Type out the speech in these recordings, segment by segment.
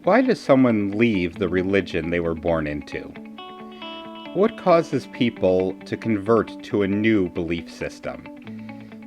Why does someone leave the religion they were born into? What causes people to convert to a new belief system?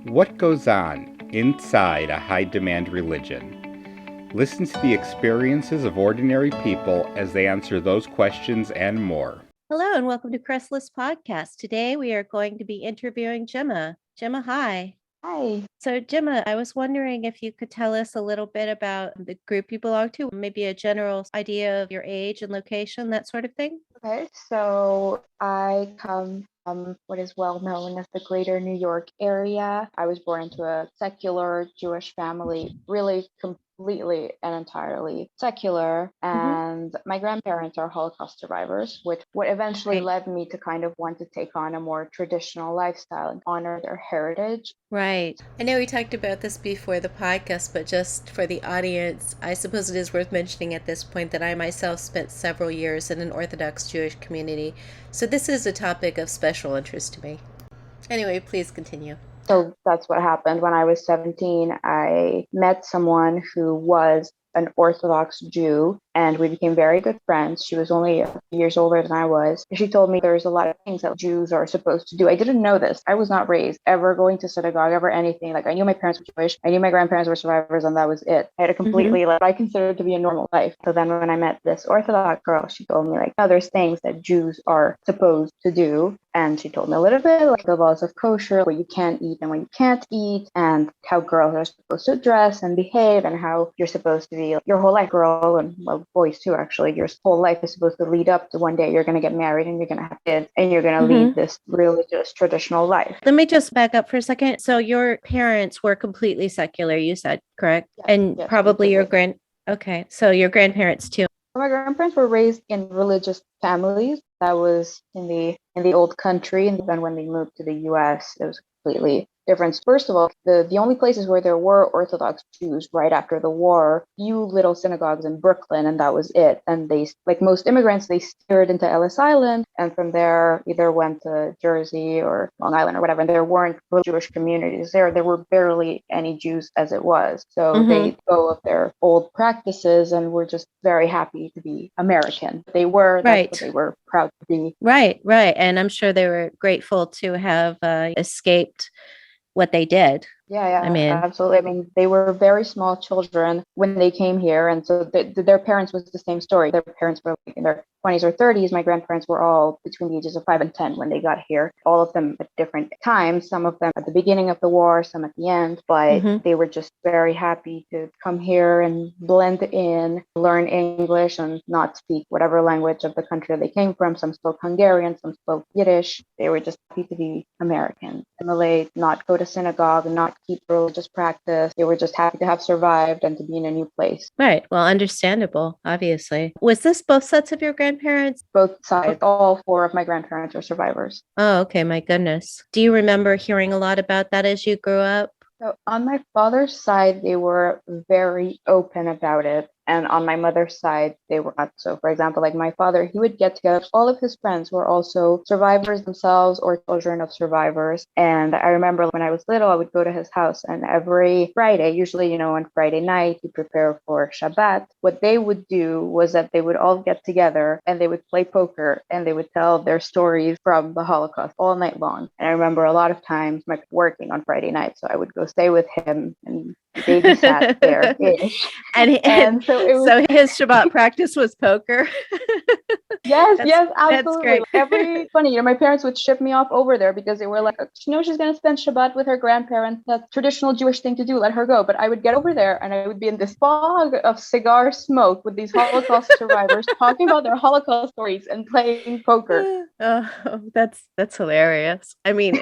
What goes on inside a high-demand religion? Listen to the experiences of ordinary people as they answer those questions and more. Hello and welcome to Crestless Podcast. Today we are going to be interviewing Gemma. Gemma, hi. Hi. So Gemma, I was wondering if you could tell us a little bit about the group you belong to, maybe a general idea of your age and location, that sort of thing. Okay, so I come from what is well known as the greater New York area. I was born into a secular Jewish family, really completely and entirely secular. And my grandparents are Holocaust survivors, which what eventually led me to kind of want to take on a more traditional lifestyle and honor their heritage. Right. I know we talked about this before the podcast, but just for the audience, I suppose it is worth mentioning at this point that I myself spent several years in an Orthodox Jewish community. So this is a topic of special interest to me. Anyway, please continue. So that's what happened. When I was 17, I met someone who was an Orthodox Jew, and we became very good friends. She was only a few years older than I was. She told me there's a lot of things that Jews are supposed to do. I didn't know this. I was not raised ever going to synagogue, ever anything. Like, I knew my parents were Jewish. I knew my grandparents were survivors, and that was it. I had a completely, I considered to be a normal life. So then when I met this Orthodox girl, she told me, like, oh, there's things that Jews are supposed to do. And she told me a little bit, like, the laws of kosher, what you can eat and what you can't eat, and how girls are supposed to dress and behave, and how you're supposed to be your whole life, girl, and well, boys too, actually. Your whole life is supposed to lead up to one day you're going to get married and you're going to have kids and you're going to lead this religious traditional life. Let me just back up for a second. So your parents were completely secular, you said, correct? Yes, and yes, probably your so your grandparents too. My grandparents were raised in religious families. That was in the old country, and then when they moved to the U.S., it was completely different. First of all, the only places where there were Orthodox Jews right after the war, few little synagogues in Brooklyn, and that was it. And they, like most immigrants, they steered into Ellis Island, and from there either went to Jersey or Long Island or whatever. And there weren't Jewish communities there. There were barely any Jews as it was. So they go of their old practices and were just very happy to be American. They were, that's what they were proud to be. Right. And I'm sure they were grateful to have escaped what they did. Yeah, absolutely. I mean, they were very small children when they came here, and so their parents was the same story. Their parents were in their 20s or 30s. My grandparents were all between the ages of 5 and 10 when they got here. All of them at different times. Some of them at the beginning of the war, some at the end. But they were just very happy to come here and blend in, learn English, and not speak whatever language of the country they came from. Some spoke Hungarian, some spoke Yiddish. They were just happy to be American. Assimilate, not go to synagogue, not keep religious practice. They were just happy to have survived and to be in a new place. Right. Well, understandable, obviously. Was this both sets of your grandparents? Both sides. All 4 of my grandparents are survivors. Oh, okay. My goodness. Do you remember hearing a lot about that as you grew up? So on my father's side, they were very open about it. And on my mother's side, they were not. So, for example, like my father, he would get together. All of his friends were also survivors themselves or children of survivors. And I remember when I was little, I would go to his house, and every Friday, usually, on Friday night, he'd prepare for Shabbat. What they would do was that they would all get together and they would play poker and they would tell their stories from the Holocaust all night long. And I remember a lot of times my working on Friday night, so I would go stay with him and babysat there. And so his Shabbat practice was poker. Yes, absolutely. That's great. Funny, my parents would ship me off over there because they were like, she's going to spend Shabbat with her grandparents. That's a traditional Jewish thing to do. Let her go. But I would get over there and I would be in this fog of cigar smoke with these Holocaust survivors talking about their Holocaust stories and playing poker. Oh, that's hilarious. I mean,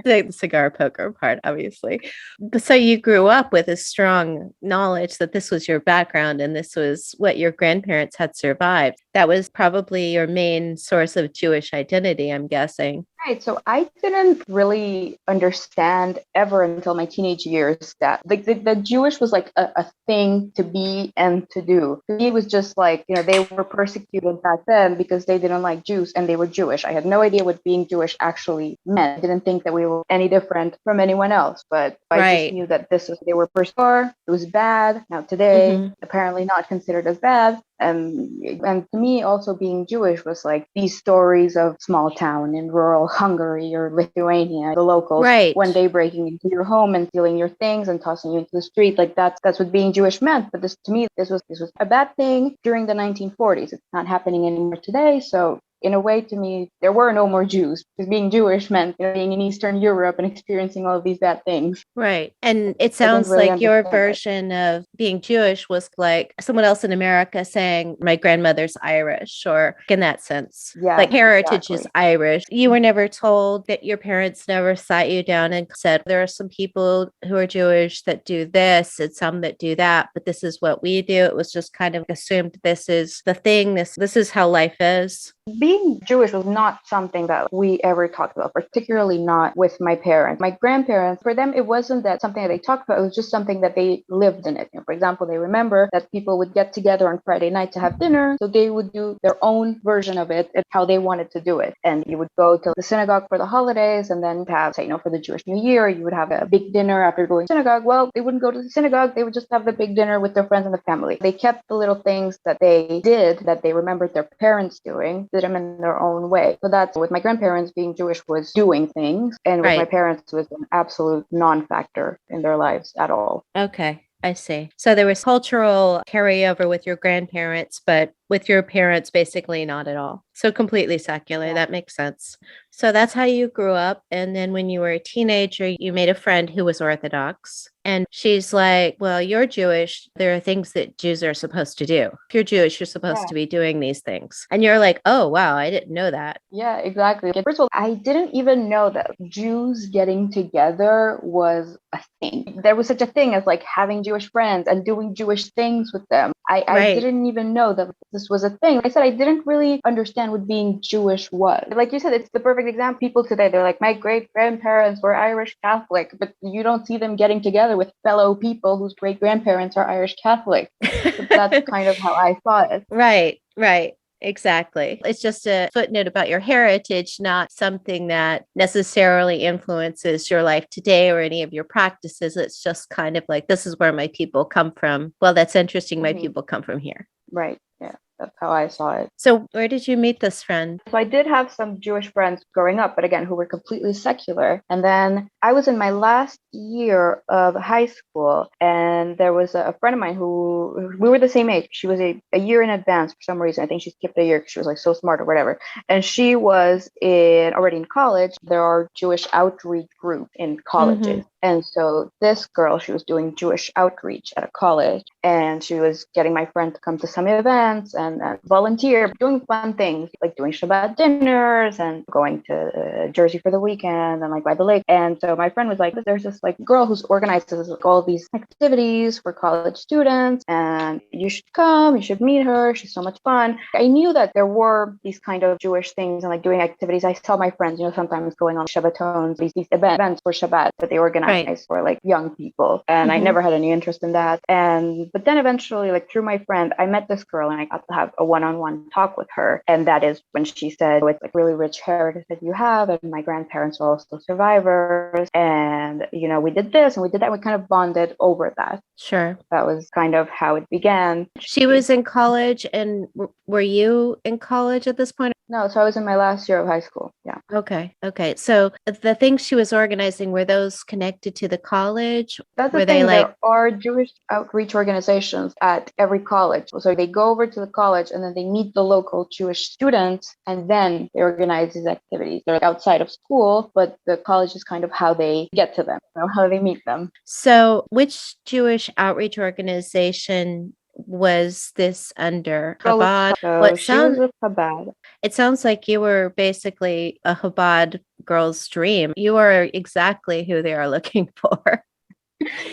the cigar poker part, obviously. But so you grew up with a strong knowledge that this was your background and this was what your grandparents had survived. That was probably your main source of Jewish identity, I'm guessing. Right. So I didn't really understand ever until my teenage years that like the Jewish was like a thing to be and to do. To me, it was just like, they were persecuted back then because they didn't like Jews and they were Jewish. I had no idea what being Jewish actually meant. I didn't think that we were any different from anyone else, but I just Right. knew that they were persecuted. It was bad. Now today, Mm-hmm. apparently not considered as bad. And to me, also being Jewish was like these stories of small town in rural Hungary or Lithuania, the locals Right. one day breaking into your home and stealing your things and tossing you into the street. Like that's what being Jewish meant. But to me, this was a bad thing during the 1940s. It's not happening anymore today. So in a way, to me, there were no more Jews because being Jewish meant being in Eastern Europe and experiencing all of these bad things. Right. And it I didn't sounds really like your understand it. version of being Jewish was like someone else in America saying, my grandmother's Irish, or in that sense, Yeah, like heritage is exactly. Irish. You were never told that your parents never sat you down and said, there are some people who are Jewish that do this and some that do that, but this is what we do. It was just kind of assumed this is the thing, this is how life is. Being Jewish was not something that we ever talked about, particularly not with my parents. My grandparents, for them, it wasn't that something that they talked about. It was just something that they lived in it. For example, they remember that people would get together on Friday night to have dinner. So they would do their own version of it and how they wanted to do it. And you would go to the synagogue for the holidays and then have, say, for the Jewish New Year, you would have a big dinner after going to synagogue. Well, they wouldn't go to the synagogue. They would just have the big dinner with their friends and the family. They kept the little things that they did that they remembered their parents doing, did them in their own way. So that's with my grandparents, being Jewish was doing things, and with my Right. parents was an absolute non-factor in their lives at all. Okay. I see. So there was cultural carryover with your grandparents, but with your parents, basically not at all. So completely secular. Yeah. That makes sense. So that's how you grew up. And then when you were a teenager, you made a friend who was Orthodox. And she's like, well, you're Jewish. There are things that Jews are supposed to do. If you're Jewish, you're supposed Yeah. to be doing these things. And you're like, oh, wow, I didn't know that. Yeah, exactly. First of all, I didn't even know that Jews getting together was a thing. There was such a thing as like having Jewish friends and doing Jewish things with them. I Right. didn't even know that this was a thing. Like I said, I didn't really understand what being Jewish was. Like you said, it's the perfect example. People today, they're like, my great grandparents were Irish Catholic, but you don't see them getting together with fellow people whose great grandparents are Irish Catholic. So that's kind of how I saw it. Right, right. Exactly. It's just a footnote about your heritage, not something that necessarily influences your life today or any of your practices. It's just kind of like, this is where my people come from. Well, that's interesting. My people come from here. Right. Yeah. That's how I saw it. So, where did you meet this friend? So I did have some Jewish friends growing up, but again, who were completely secular. And then I was in my last year of high school, and there was a friend of mine who we were the same age. She was a year in advance for some reason. I think she skipped a year because she was like so smart or whatever. And she was already in college. There are Jewish outreach groups in colleges. And so this girl, she was doing Jewish outreach at a college, and she was getting my friend to come to some events and volunteer, doing fun things like doing Shabbat dinners and going to Jersey for the weekend and like by the lake. And so my friend was like, there's this like girl who's organizes like, all these activities for college students, and you should come, you should meet her. She's so much fun. I knew that there were these kind of Jewish things and like doing activities. I saw my friends, sometimes going on Shabbatons, these events for Shabbat that they organize for like young people, and I never had any interest in that. But then eventually, like through my friend, I met this girl and I got to have a one-on-one talk with her, and that is when she said, "It's like really rich heritage that you have, and my grandparents are also survivors, and we did this and we did that." We kind of bonded over that. Sure. That was kind of how it began. She was in college, and were you in college at this point? No, so I was in my last year of high school. Yeah. Okay. So the things she was organizing, were those connected to the college? That's the Were they thing. like, There are Jewish outreach organizations at every college. So they go over to the college and then they meet the local Jewish students, and then they organize these activities. They're outside of school, but the college is kind of how they get to them, how they meet them. so which Jewish outreach organization was this under? Chabad? So she was with Chabad. It sounds like you were basically a Chabad girl's dream. You are exactly who they are looking for.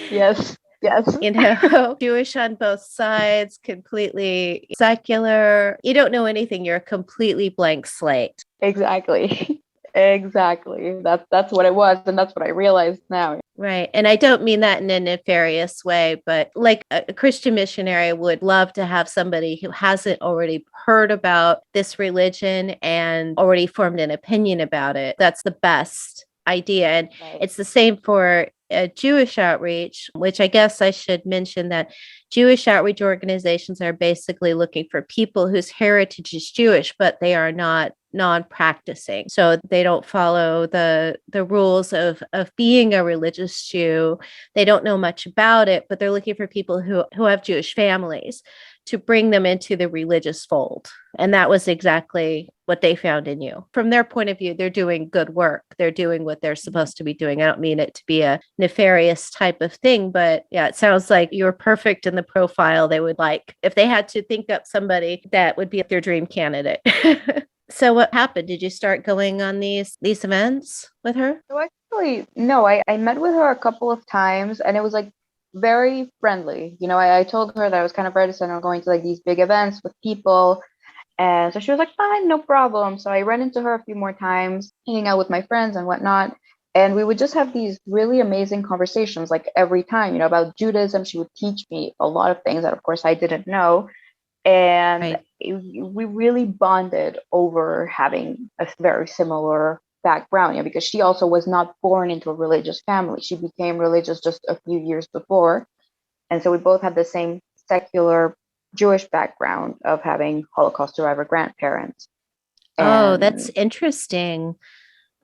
Yes. Yes. Jewish on both sides, completely secular. You don't know anything. You're a completely blank slate. Exactly. Exactly. That's what it was, and that's what I realized now. Right. And I don't mean that in a nefarious way, but like a Christian missionary would love to have somebody who hasn't already heard about this religion and already formed an opinion about it. That's the best idea. And Right. it's the same for Jewish outreach, which I guess I should mention that Jewish outreach organizations are basically looking for people whose heritage is Jewish, but they are not non-practicing, so they don't follow the rules of being a religious Jew. They don't know much about it, but they're looking for people who have Jewish families to bring them into the religious fold. And that was exactly what they found in you. From their point of view, they're doing good work. They're doing what they're supposed to be doing. I don't mean it to be a nefarious type of thing, but yeah, it sounds like you're perfect in the profile they would like. If they had to think up somebody, that would be their dream candidate. So what happened? Did you start going on these events with her? So actually, no, I met with her a couple of times, and it was like very friendly. I told her that I was kind of reticent on going to like these big events with people. And so she was like, fine, no problem. So I ran into her a few more times, hanging out with my friends and whatnot. And we would just have these really amazing conversations, like every time, about Judaism. She would teach me a lot of things that, of course, I didn't know. And Right. we really bonded over having a very similar background, because she also was not born into a religious family. She became religious just a few years before. And so we both had the same secular Jewish background of having Holocaust survivor grandparents. Oh, that's And interesting.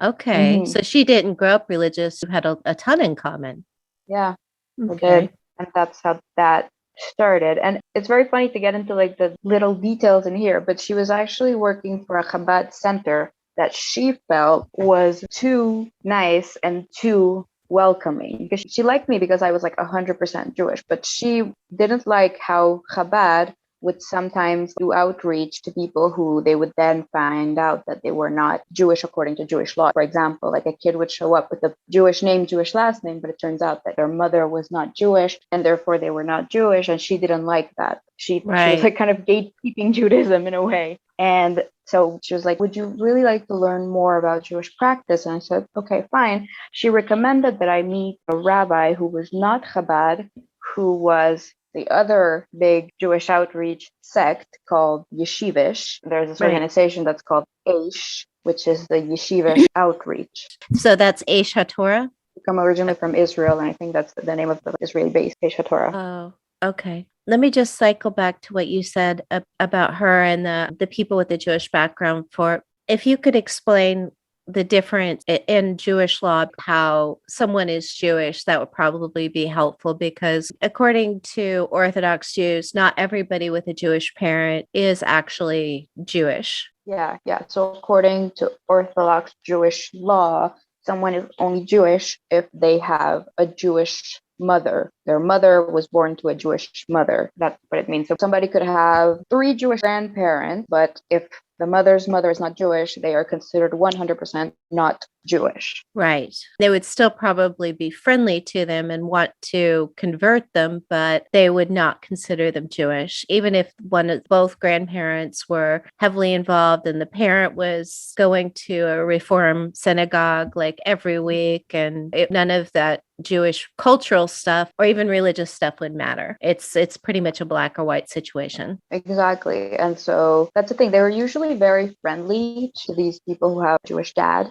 Okay. mhm, So she didn't grow up religious. You had a ton in common. yeah, I did. Okay. And that's how that started. And it's very funny to get into like the little details in here, but she was actually working for a Chabad center that she felt was too nice and too welcoming, because she liked me because I was like 100% Jewish, but she didn't like how Chabad would sometimes do outreach to people who they would then find out that they were not Jewish according to Jewish law. For example, like a kid would show up with a Jewish name, Jewish last name, but it turns out that their mother was not Jewish and therefore they were not Jewish. And she didn't like that. She was Right. like kind of gatekeeping Judaism in a way. And so she was like, would you really like to learn more about Jewish practice? And I said, okay, fine. She recommended that I meet a rabbi who was not Chabad, who was the other big Jewish outreach sect called Yeshivish. There's this Right. organization that's called Aish, which is the Yeshivish outreach. So that's Aish HaTorah? Come originally from Israel, and I think that's the name of the Israeli base, Aish HaTorah. Oh, okay. Let me just cycle back to what you said about her and the people with the Jewish background. For if you could explain the difference in Jewish law, how someone is Jewish, that would probably be helpful, because according to Orthodox Jews, not everybody with a Jewish parent is actually Jewish. Yeah. So according to Orthodox Jewish law, someone is only Jewish if they have a Jewish mother. Their mother was born to a Jewish mother. That's what it means. So somebody could have 3 Jewish grandparents, but if the mother's mother is not Jewish, they are considered 100% not Jewish. Right. They would still probably be friendly to them and want to convert them, but they would not consider them Jewish, even if both grandparents were heavily involved and the parent was going to a Reform synagogue like every week, and none of that Jewish cultural stuff or even religious stuff would matter. It's pretty much a black or white situation. Exactly. And so that's the thing. They were usually very friendly to these people who have Jewish dad,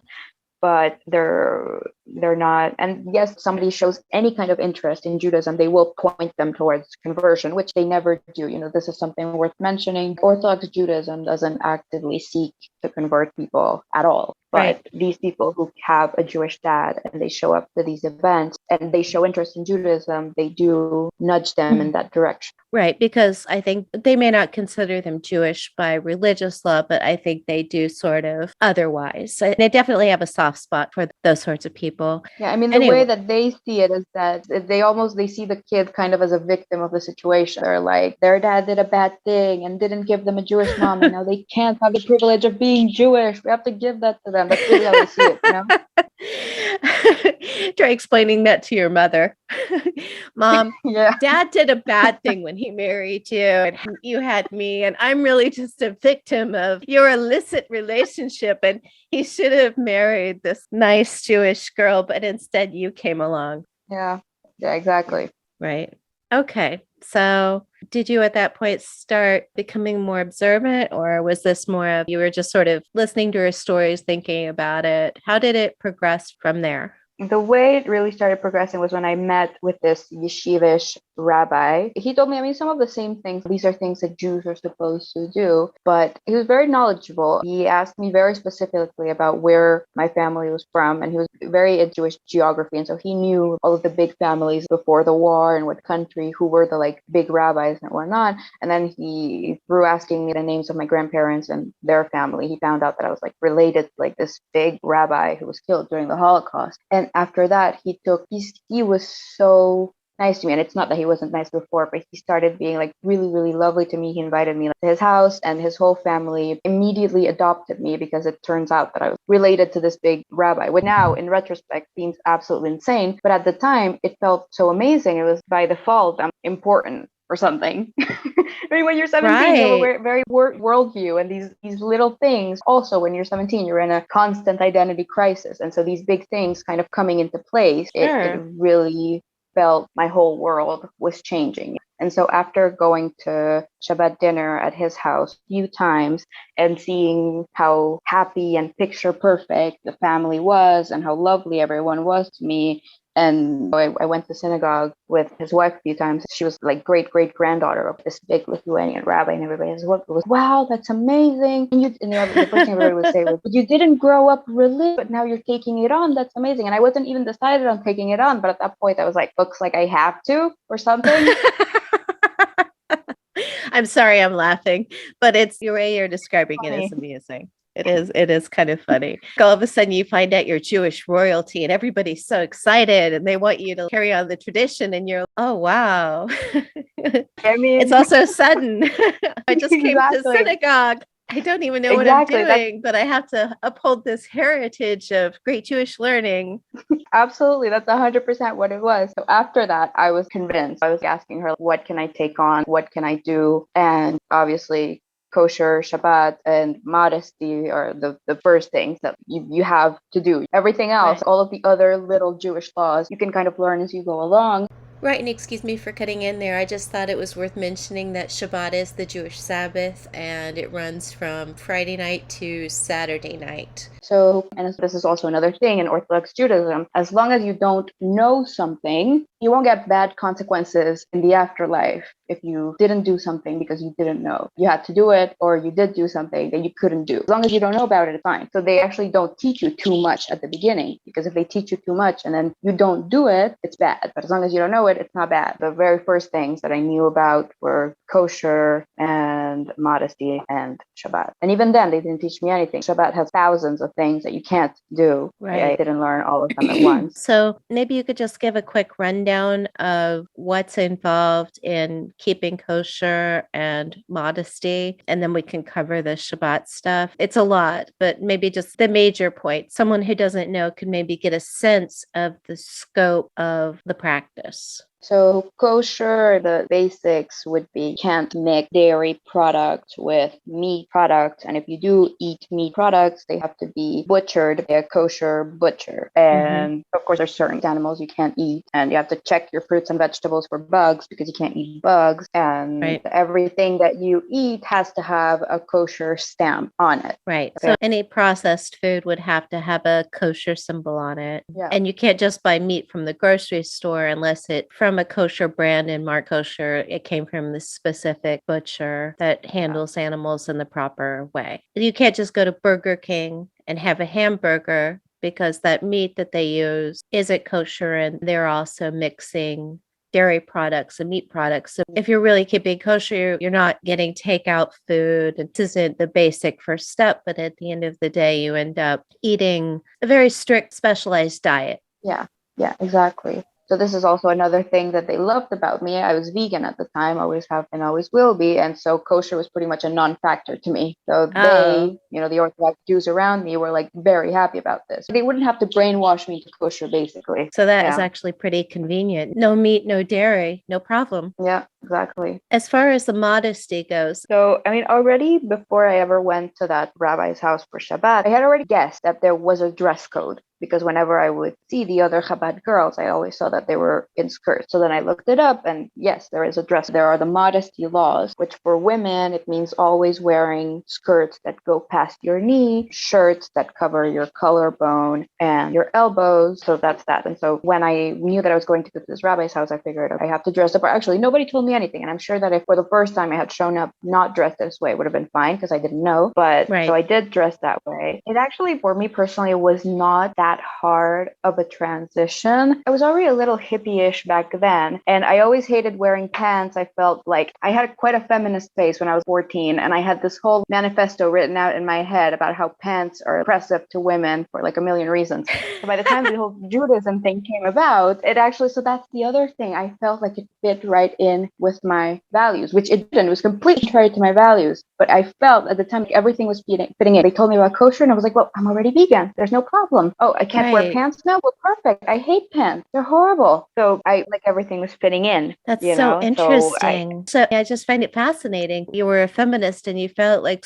but they're not. And yes, somebody shows any kind of interest in Judaism, they will point them towards conversion, which they never do. This is something worth mentioning. Orthodox Judaism doesn't actively seek to convert people at all. Right. But these people who have a Jewish dad and they show up to these events and they show interest in Judaism, they do nudge them in that direction. Right, because I think they may not consider them Jewish by religious law, but I think they do sort of otherwise. So they definitely have a soft spot for those sorts of people. Yeah, I mean, the Anyway. way that they see it is that they see the kid kind of as a victim of the situation. They're like, their dad did a bad thing and didn't give them a Jewish mom, and now they can't have the privilege of being Jewish. We have to give that to them. That's really how they see it, Try explaining that to your mother. Mom, Yeah. Dad did a bad thing when he married you, and you had me, and I'm really just a victim of your illicit relationship. And he should have married this nice Jewish girl, but instead you came along. Yeah. Yeah, exactly. Right. Okay. So did you at that point start becoming more observant, or was this more of you were just sort of listening to her stories, thinking about it? How did it progress from there? The way it really started progressing was when I met with this yeshivish rabbi. He told me, I mean, some of the same things. These are things that Jews are supposed to do, but he was very knowledgeable. He asked me very specifically about where my family was from, and he was very into Jewish geography. And so he knew all of the big families before the war and what country, who were the like big rabbis and whatnot. And then he, through asking me the names of my grandparents and their family, he found out that I was like related to like this big rabbi who was killed during the Holocaust. And after that, he was so nice to me. And it's not that he wasn't nice before, but he started being like really, really lovely to me. He invited me to his house, and his whole family immediately adopted me because it turns out that I was related to this big rabbi. What now, in retrospect, seems absolutely insane. But at the time, it felt so amazing. It was by default, I'm important or something. I mean, when you're 17, you have a Right. very worldview, and these little things. Also, when you're 17, you're in a constant identity crisis, and so these big things kind of coming into place, it Sure. really felt my whole world was changing. And so after going to Shabbat dinner at his house a few times and seeing how happy and picture perfect the family was and how lovely everyone was to me, and I went to synagogue with his wife a few times. She was like great granddaughter of this big Lithuanian rabbi, and everybody was, wow, that's amazing. The first thing everybody would say was, but you didn't grow up religious, but now you're taking it on. That's amazing. And I wasn't even decided on taking it on, but at that point I was like, looks like I have to or something. I'm sorry I'm laughing, but it's the way you're describing it Funny. is amusing. It is kind of funny. All of a sudden you find out you're Jewish royalty and everybody's so excited and they want you to carry on the tradition and you're, oh wow. I It's mean, also sudden. I just came to exactly. synagogue. I don't even know what I'm Exactly. That's doing, but I have to uphold this heritage of great Jewish learning. absolutely, that's 100% what it was. So after that, I was convinced. I was asking her, what can I take on? What can I do? And obviously, kosher, Shabbat, and modesty are the first things that you have to do. Everything else, Right. all of the other little Jewish laws, you can kind of learn as you go along. Right, and excuse me for cutting in there. I just thought it was worth mentioning that Shabbat is the Jewish Sabbath and it runs from Friday night to Saturday night. So, and this is also another thing in Orthodox Judaism, as long as you don't know something, you won't get bad consequences in the afterlife if you didn't do something because you didn't know. You had to do it, or you did do something that you couldn't do. As long as you don't know about it, it's fine. So they actually don't teach you too much at the beginning, because if they teach you too much and then you don't do it, it's bad. But as long as you don't know it, it's not bad. The very first things that I knew about were kosher and modesty and Shabbat. And even then, they didn't teach me anything. Shabbat has thousands of things that you can't do. I Right. didn't learn all of them at once. So maybe you could just give a quick rundown of what's involved in keeping kosher and modesty, and then we can cover the Shabbat stuff. It's a lot, but maybe just the major points. Someone who doesn't know could maybe get a sense of the scope of the practice. So kosher, the basics would be you can't mix dairy products with meat products. And if you do eat meat products, they have to be butchered by a kosher butcher. And of course, there's certain animals you can't eat. And you have to check your fruits and vegetables for bugs because you can't eat bugs. And Right. everything that you eat has to have a kosher stamp on it. Right. Okay. So any processed food would have to have a kosher symbol on it. Yeah. And you can't just buy meat from the grocery store unless it from a kosher brand and mark kosher. It came from the specific butcher that handles animals in the proper way. You can't just go to Burger King and have a hamburger because that meat that they use isn't kosher and they're also mixing dairy products and meat products. So if you're really keeping kosher, you're not getting takeout food. It isn't the basic first step, but at the end of the day, you end up eating a very strict, specialized diet. Yeah, exactly. So this is also another thing that they loved about me. I was vegan at the time, always have and always will be. And so kosher was pretty much a non-factor to me. So Oh, they, the Orthodox Jews around me were like very happy about this. They wouldn't have to brainwash me to kosher, basically. so that is Yeah. actually pretty convenient. No meat, no dairy, no problem. Yeah, exactly. As far as the modesty goes, So, I mean, already before I ever went to that rabbi's house for Shabbat, I had already guessed that there was a dress code because whenever I would see the other Chabad girls, I always saw that they were in skirts. So then I looked it up, and yes, there is a dress. There are the modesty laws, which for women, it means always wearing skirts that go past your knee, shirts that cover your collarbone and your elbows. So that's that. And so when I knew that I was going to go to this rabbi's house, I figured I have to dress up. Or actually, nobody told me anything. And I'm sure that if for the first time I had shown up not dressed this way, it would have been fine because I didn't know. But so right. I did dress that way. It actually, for me personally, was not that hard of a transition. I was already a little hippie-ish back then, and I always hated wearing pants. I felt like I had quite a feminist face when I was 14, and I had this whole manifesto written out in my head about how pants are oppressive to women for like a million reasons. So by the time the whole Judaism thing came about, it actually, so that's the other thing. I felt like it fit right in with my values, which it didn't. It was completely contrary to my values. But I felt at the time like everything was fitting in. They told me about kosher, and I was like, well, I'm already vegan. There's no problem. Oh, I can't wear Right. pants now? Well, perfect. I hate pants. They're horrible. So I like everything was fitting in, That's you so know? interesting. So I just find it fascinating. You were a feminist and you felt like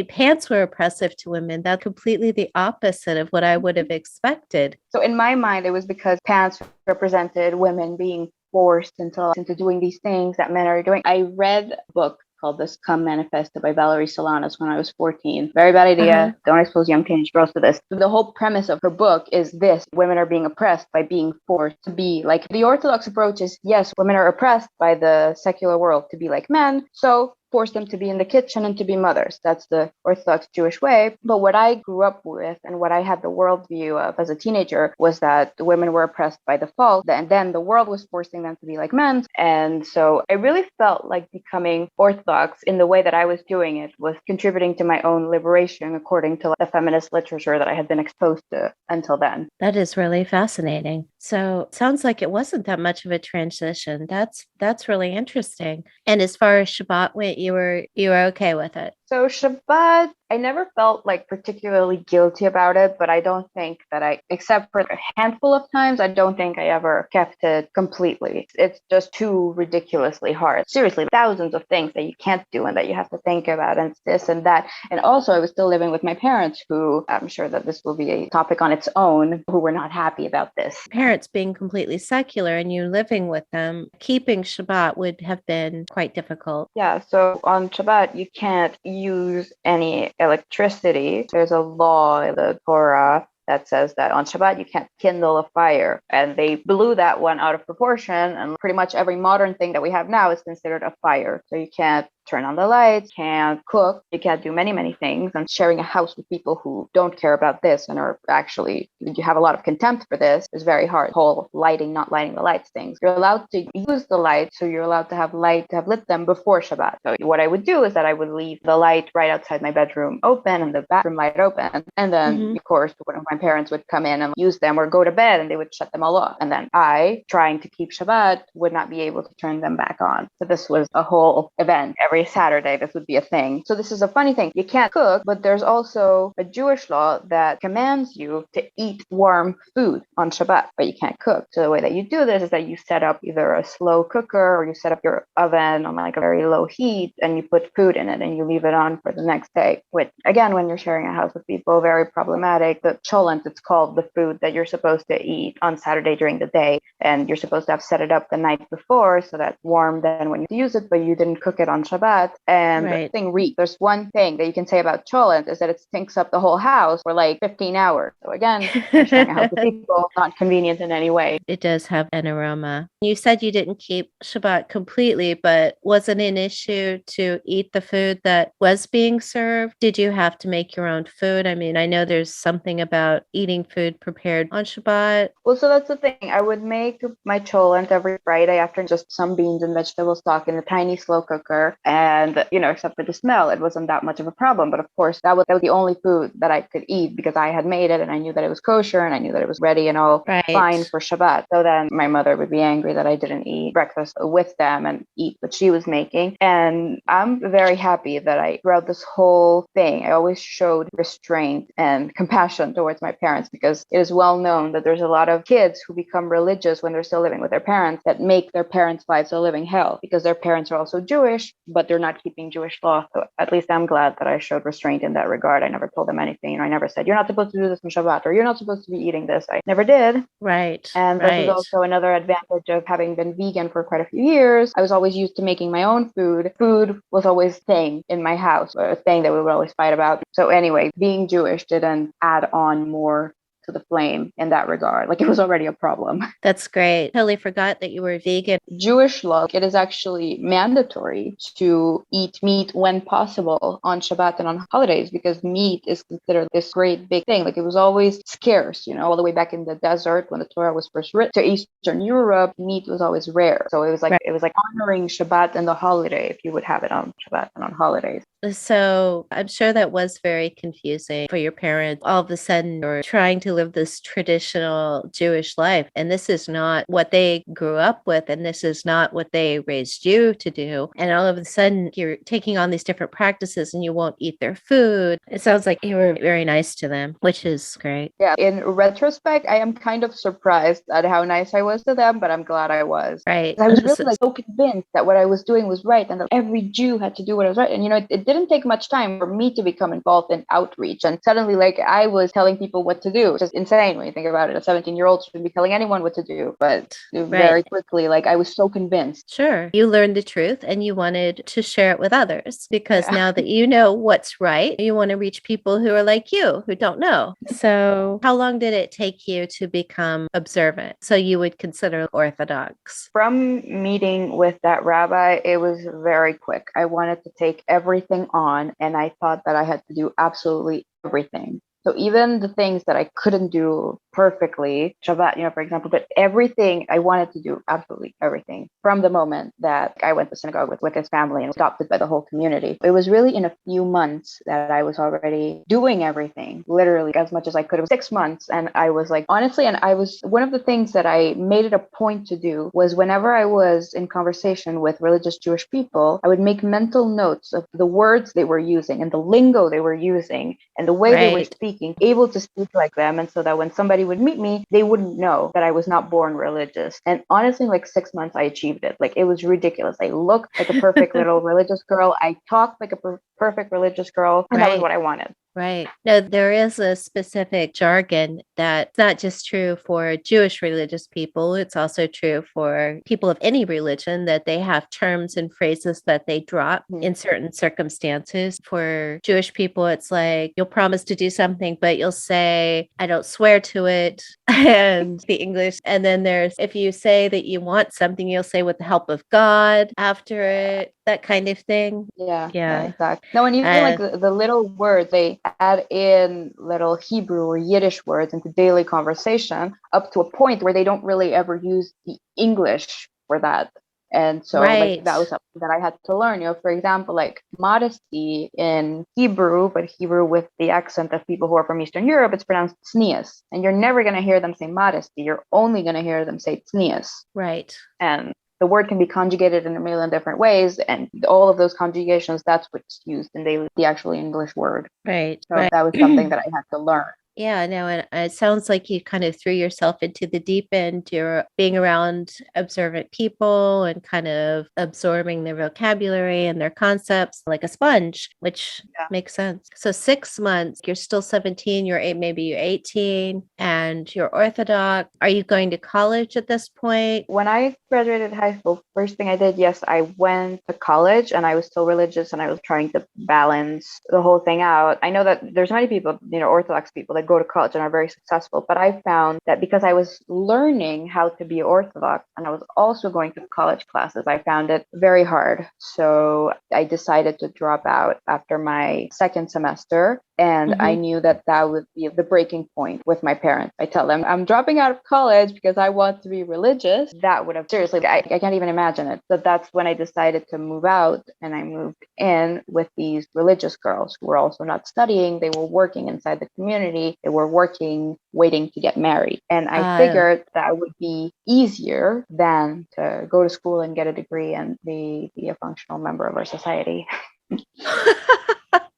pants were oppressive to women. That's completely the opposite of what I would have expected. So in my mind, it was because pants represented women being forced into doing these things that men are doing. I read a book called The Scum Manifesto by Valerie Solanas when I was 14. Very bad Uh-huh. idea. Don't expose young teenage girls to this. The whole premise of her book is this: women are being oppressed by being forced to be like the Orthodox approach is yes, women are oppressed by the secular world to be like men. So force them to be in the kitchen and to be mothers. That's the Orthodox Jewish way. But what I grew up with and what I had the worldview of as a teenager was that the women were oppressed by default, and then the world was forcing them to be like men. And so I really felt like becoming Orthodox in the way that I was doing it was contributing to my own liberation according to the feminist literature that I had been exposed to until then. That is really fascinating. So it sounds like it wasn't that much of a transition. That's really interesting. And as far as Shabbat went, you were okay with it. So Shabbat, I never felt like particularly guilty about it, but I don't think that except for a handful of times, I don't think I ever kept it completely. It's just too ridiculously hard. Seriously, thousands of things that you can't do and that you have to think about and this and that. And also I was still living with my parents who, I'm sure that this will be a topic on its own, who were not happy about this. Parents being completely secular and you living with them, keeping Shabbat would have been quite difficult. Yeah, so on Shabbat, you can't use any electricity. There's a law in the Torah that says that on Shabbat you can't kindle a fire. And they blew that one out of proportion. And pretty much every modern thing that we have now is considered a fire. So you can't turn on the lights, can't cook, you can't do many, many things. And sharing a house with people who don't care about this and are actually, you have a lot of contempt for this is very hard. Whole lighting, not lighting the lights things. You're allowed to use the lights, so you're allowed to have lit them before Shabbat. So what I would do is that I would leave the light right outside my bedroom open and the bathroom light open. And then, of course, one of my parents would come in and use them or go to bed and they would shut them all off. And then I, trying to keep Shabbat, would not be able to turn them back on. So this was a whole event. Every Saturday, this would be a thing. So this is a funny thing. You can't cook, but there's also a Jewish law that commands you to eat warm food on Shabbat, but you can't cook. So the way that you do this is that you set up either a slow cooker or you set up your oven on like a very low heat and you put food in it and you leave it on for the next day, which again, when you're sharing a house with people, very problematic. The cholent, it's called, the food that you're supposed to eat on Saturday during the day, and you're supposed to have set it up the night before so that's warm then when you use it, but you didn't cook it on Shabbat. And the Right. thing reeks. There's one thing that you can say about cholent is that it stinks up the whole house for like 15 hours. So again, you're sharing a house with people, not convenient in any way. It does have an aroma. You said you didn't keep Shabbat completely, but was it an issue to eat the food that was being served? Did you have to make your own food? I mean, I know there's something about eating food prepared on Shabbat. Well, so that's the thing. I would make my cholent every Friday after just some beans and vegetable stock in a tiny slow cooker. And, except for the smell, it wasn't that much of a problem. But of course, that was the only food that I could eat because I had made it and I knew that it was kosher and I knew that it was ready and all fine for Shabbat. So then my mother would be angry that I didn't eat breakfast with them and eat what she was making. And I'm very happy that throughout this whole thing, I always showed restraint and compassion towards my parents, because it is well known that there's a lot of kids who become religious when they're still living with their parents that make their parents' lives a living hell because their parents are also Jewish, but they're not keeping Jewish law. So at least I'm glad that I showed restraint in that regard. I never told them anything. I never said, you're not supposed to do this on Shabbat, or you're not supposed to be eating this. I never did. Right. And this is also another advantage of having been vegan for quite a few years. I was always used to making my own food. Food was always a thing in my house, a thing that we would always fight about. So anyway, being Jewish didn't add on more to the flame in that regard. Like, it was already a problem. That's great. Totally forgot that you were vegan. Jewish law, it is actually mandatory to eat meat when possible on Shabbat and on holidays, because meat is considered this great big thing. Like, it was always scarce, all the way back in the desert when the Torah was first written to Eastern Europe, meat was always rare. So it was like honoring Shabbat and the holiday if you would have it on Shabbat and on holidays. So I'm sure that was very confusing for your parents. All of a sudden, you're trying to live this traditional Jewish life, and this is not what they grew up with, and this is not what they raised you to do. And all of a sudden, you're taking on these different practices and you won't eat their food. It sounds like you were very nice to them, which is great. Yeah, in retrospect, I am kind of surprised at how nice I was to them, but I'm glad I was. Right. I was really so convinced that what I was doing was right and that every Jew had to do what was right. And, it didn't take much time for me to become involved in outreach. And suddenly, I was telling people what to do, which is insane when you think about it. A 17-year-old shouldn't be telling anyone what to do. But very quickly, I was so convinced. Sure. You learned the truth and you wanted to share it with others, because now that you know what's right, you want to reach people who are like you, who don't know. So how long did it take you to become observant? So you would consider Orthodox? From meeting with that rabbi, it was very quick. I wanted to take everything on, and I thought that I had to do absolutely everything. So even the things that I couldn't do perfectly, Shabbat, for example, but everything, I wanted to do absolutely everything from the moment that I went to synagogue with his family and was adopted by the whole community. It was really in a few months that I was already doing everything, literally as much as I could. It was 6 months. And I was honestly, and I was, one of the things that I made it a point to do was whenever I was in conversation with religious Jewish people, I would make mental notes of the words they were using and the lingo they were using and the way they were speaking, able to speak like them. And so that when somebody would meet me, they wouldn't know that I was not born religious. And honestly, 6 months, I achieved it. It was ridiculous. I looked like a perfect little religious girl. I talked like a perfect religious girl. And that was what I wanted. Right. No, there is a specific jargon that's not just true for Jewish religious people. It's also true for people of any religion, that they have terms and phrases that they drop in certain circumstances. For Jewish people, it's like you'll promise to do something, but you'll say, I don't swear to it. And the English. And then there's, if you say that you want something, you'll say with the help of God after it, that kind of thing. Yeah, exactly. No, and even the little words, they add in little Hebrew or Yiddish words into daily conversation up to a point where they don't really ever use the English for that. And so that was something that I had to learn. For example, modesty in Hebrew, but Hebrew with the accent of people who are from Eastern Europe, it's pronounced tznius. And you're never going to hear them say modesty. You're only going to hear them say tznius. Right. And the word can be conjugated in a million different ways. And all of those conjugations, that's what's used in the actual English word. Right. So that was something that I had to learn. Yeah, no, and it sounds like you kind of threw yourself into the deep end. You're being around observant people and kind of absorbing their vocabulary and their concepts like a sponge, which makes sense. So 6 months, you're still 17, maybe you're 18, and you're Orthodox. Are you going to college at this point? When I graduated high school, first thing I did, yes, I went to college, and I was still religious, and I was trying to balance the whole thing out. I know that there's many people, Orthodox people that go to college and are very successful, but I found that because I was learning how to be Orthodox and I was also going to college classes, I found it very hard. So I decided to drop out after my second semester And I knew that that would be the breaking point with my parents. I tell them I'm dropping out of college because I want to be religious. That would have seriously, I can't even imagine it. But that's when I decided to move out, and I moved in with these religious girls who were also not studying. They were working inside the community. They were working, waiting to get married. And I figured that would be easier than to go to school and get a degree and be a functional member of our society.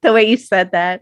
The way you said that,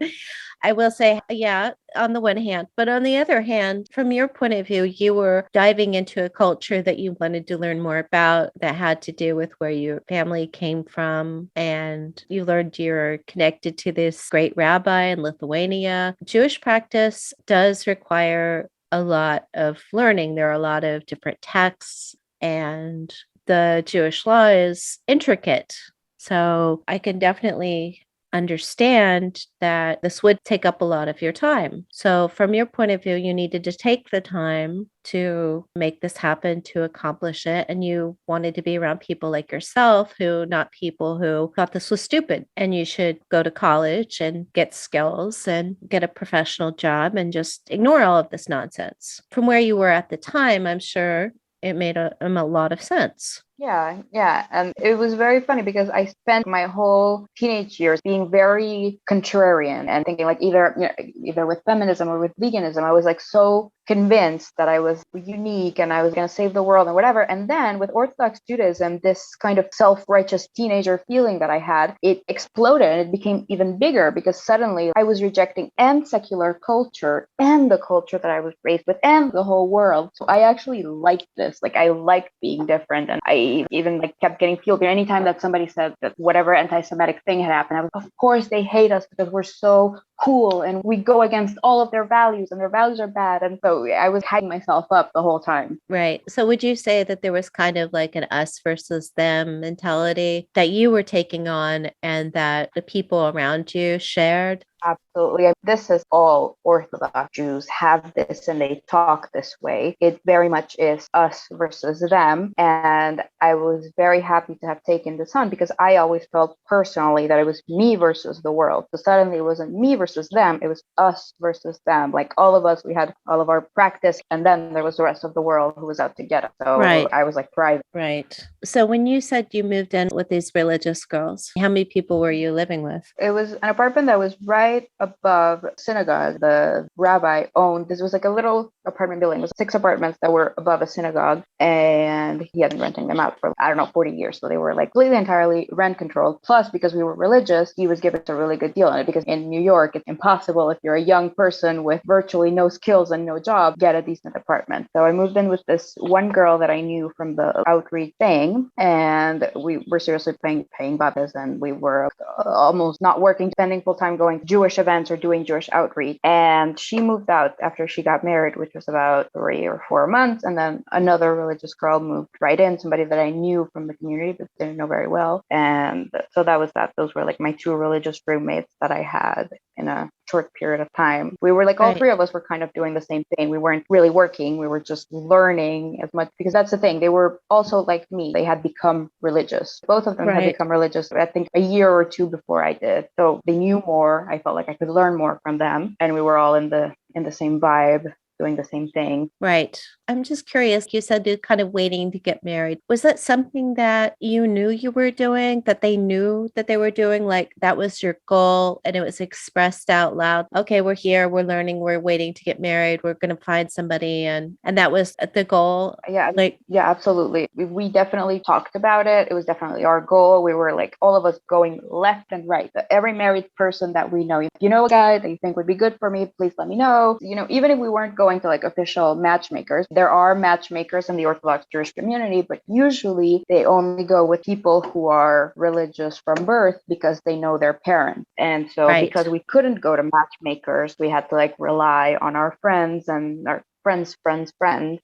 I will say, yeah, on the one hand, but on the other hand, from your point of view, you were diving into a culture that you wanted to learn more about that had to do with where your family came from. And you learned you're connected to this great rabbi in Lithuania. Jewish practice does require a lot of learning. There are a lot of different texts, and the Jewish law is intricate. So I can definitely understand that this would take up a lot of your time. So from your point of view, you needed to take the time to make this happen, to accomplish it. And you wanted to be around people like yourself, not people who thought this was stupid and you should go to college and get skills and get a professional job and just ignore all of this nonsense. From where you were at the time, I'm sure it made a lot of sense. Yeah. And it was very funny because I spent my whole teenage years being very contrarian and thinking like either with feminism or with veganism. I was like so convinced that I was unique and I was going to save the world and whatever. And then with Orthodox Judaism, this kind of self-righteous teenager feeling that I had, it exploded and it became even bigger because suddenly I was rejecting and secular culture and the culture that I was raised with and the whole world. So I actually liked this. Like I liked being different, and I even like kept getting fueled. Anytime that somebody said that whatever anti-Semitic thing had happened, I was, of course they hate us because we're so cool and we go against all of their values and their values are bad. And so I was hyping myself up the whole time. Right. So would you say that there was kind of like an us versus them mentality that you were taking on and that the people around you shared? Absolutely. This is all Orthodox Jews have this and they talk this way. It very much is us versus them. And I was very happy to have taken this on because I always felt personally that it was me versus the world. So suddenly it wasn't me versus them, it was us versus them. Like all of us, we had all of our practice, and then there was the rest of the world who was out to get us. So Right. I was like private. Right. So when you said you moved in with these religious girls, how many people were you living with? It was an apartment that was right above synagogue. The rabbi owned, this was like a little apartment building. It was 6 apartments that were above a synagogue, and he had been renting them out for, 40 years. So they were like completely entirely rent controlled. Plus, because we were religious, he was giving us a really good deal on it because in New York, it's impossible if you're a young person with virtually no skills and no job, get a decent apartment. So I moved in with this one girl that I knew from the outreach thing, and we were seriously paying babas, and we were almost not working, spending full time going to Jewish events or doing Jewish outreach. And she moved out after she got married, which was about 3 or 4 months. And then another religious girl moved right in, somebody that I knew from the community but didn't know very well. And so that was that. Those were like my 2 religious roommates that I had in a short period of time. We were like, all 3 of us were kind of doing the same thing. We weren't really working. We were just learning as much, because that's the thing. They were also like me. They had become religious. Both of them had become religious, I think, a year or 2 before I did. So they knew more. I felt like I could learn more from them. And we were all in the same vibe, doing the same thing. Right. I'm just curious. You said you're kind of waiting to get married. Was that something that you knew you were doing, that they knew that they were doing? Like that was your goal and it was expressed out loud. Okay, we're here, we're learning, we're waiting to get married, we're going to find somebody. And that was the goal. Yeah, absolutely. We definitely talked about it. It was definitely our goal. We were like all of us going left and right. Every married person that we know, if you know a guy that you think would be good for me, please let me know. Even if we weren't going to like official matchmakers, there are matchmakers in the Orthodox Jewish community, but usually they only go with people who are religious from birth because they know their parents. And so because we couldn't go to matchmakers, we had to like rely on our friends and our friends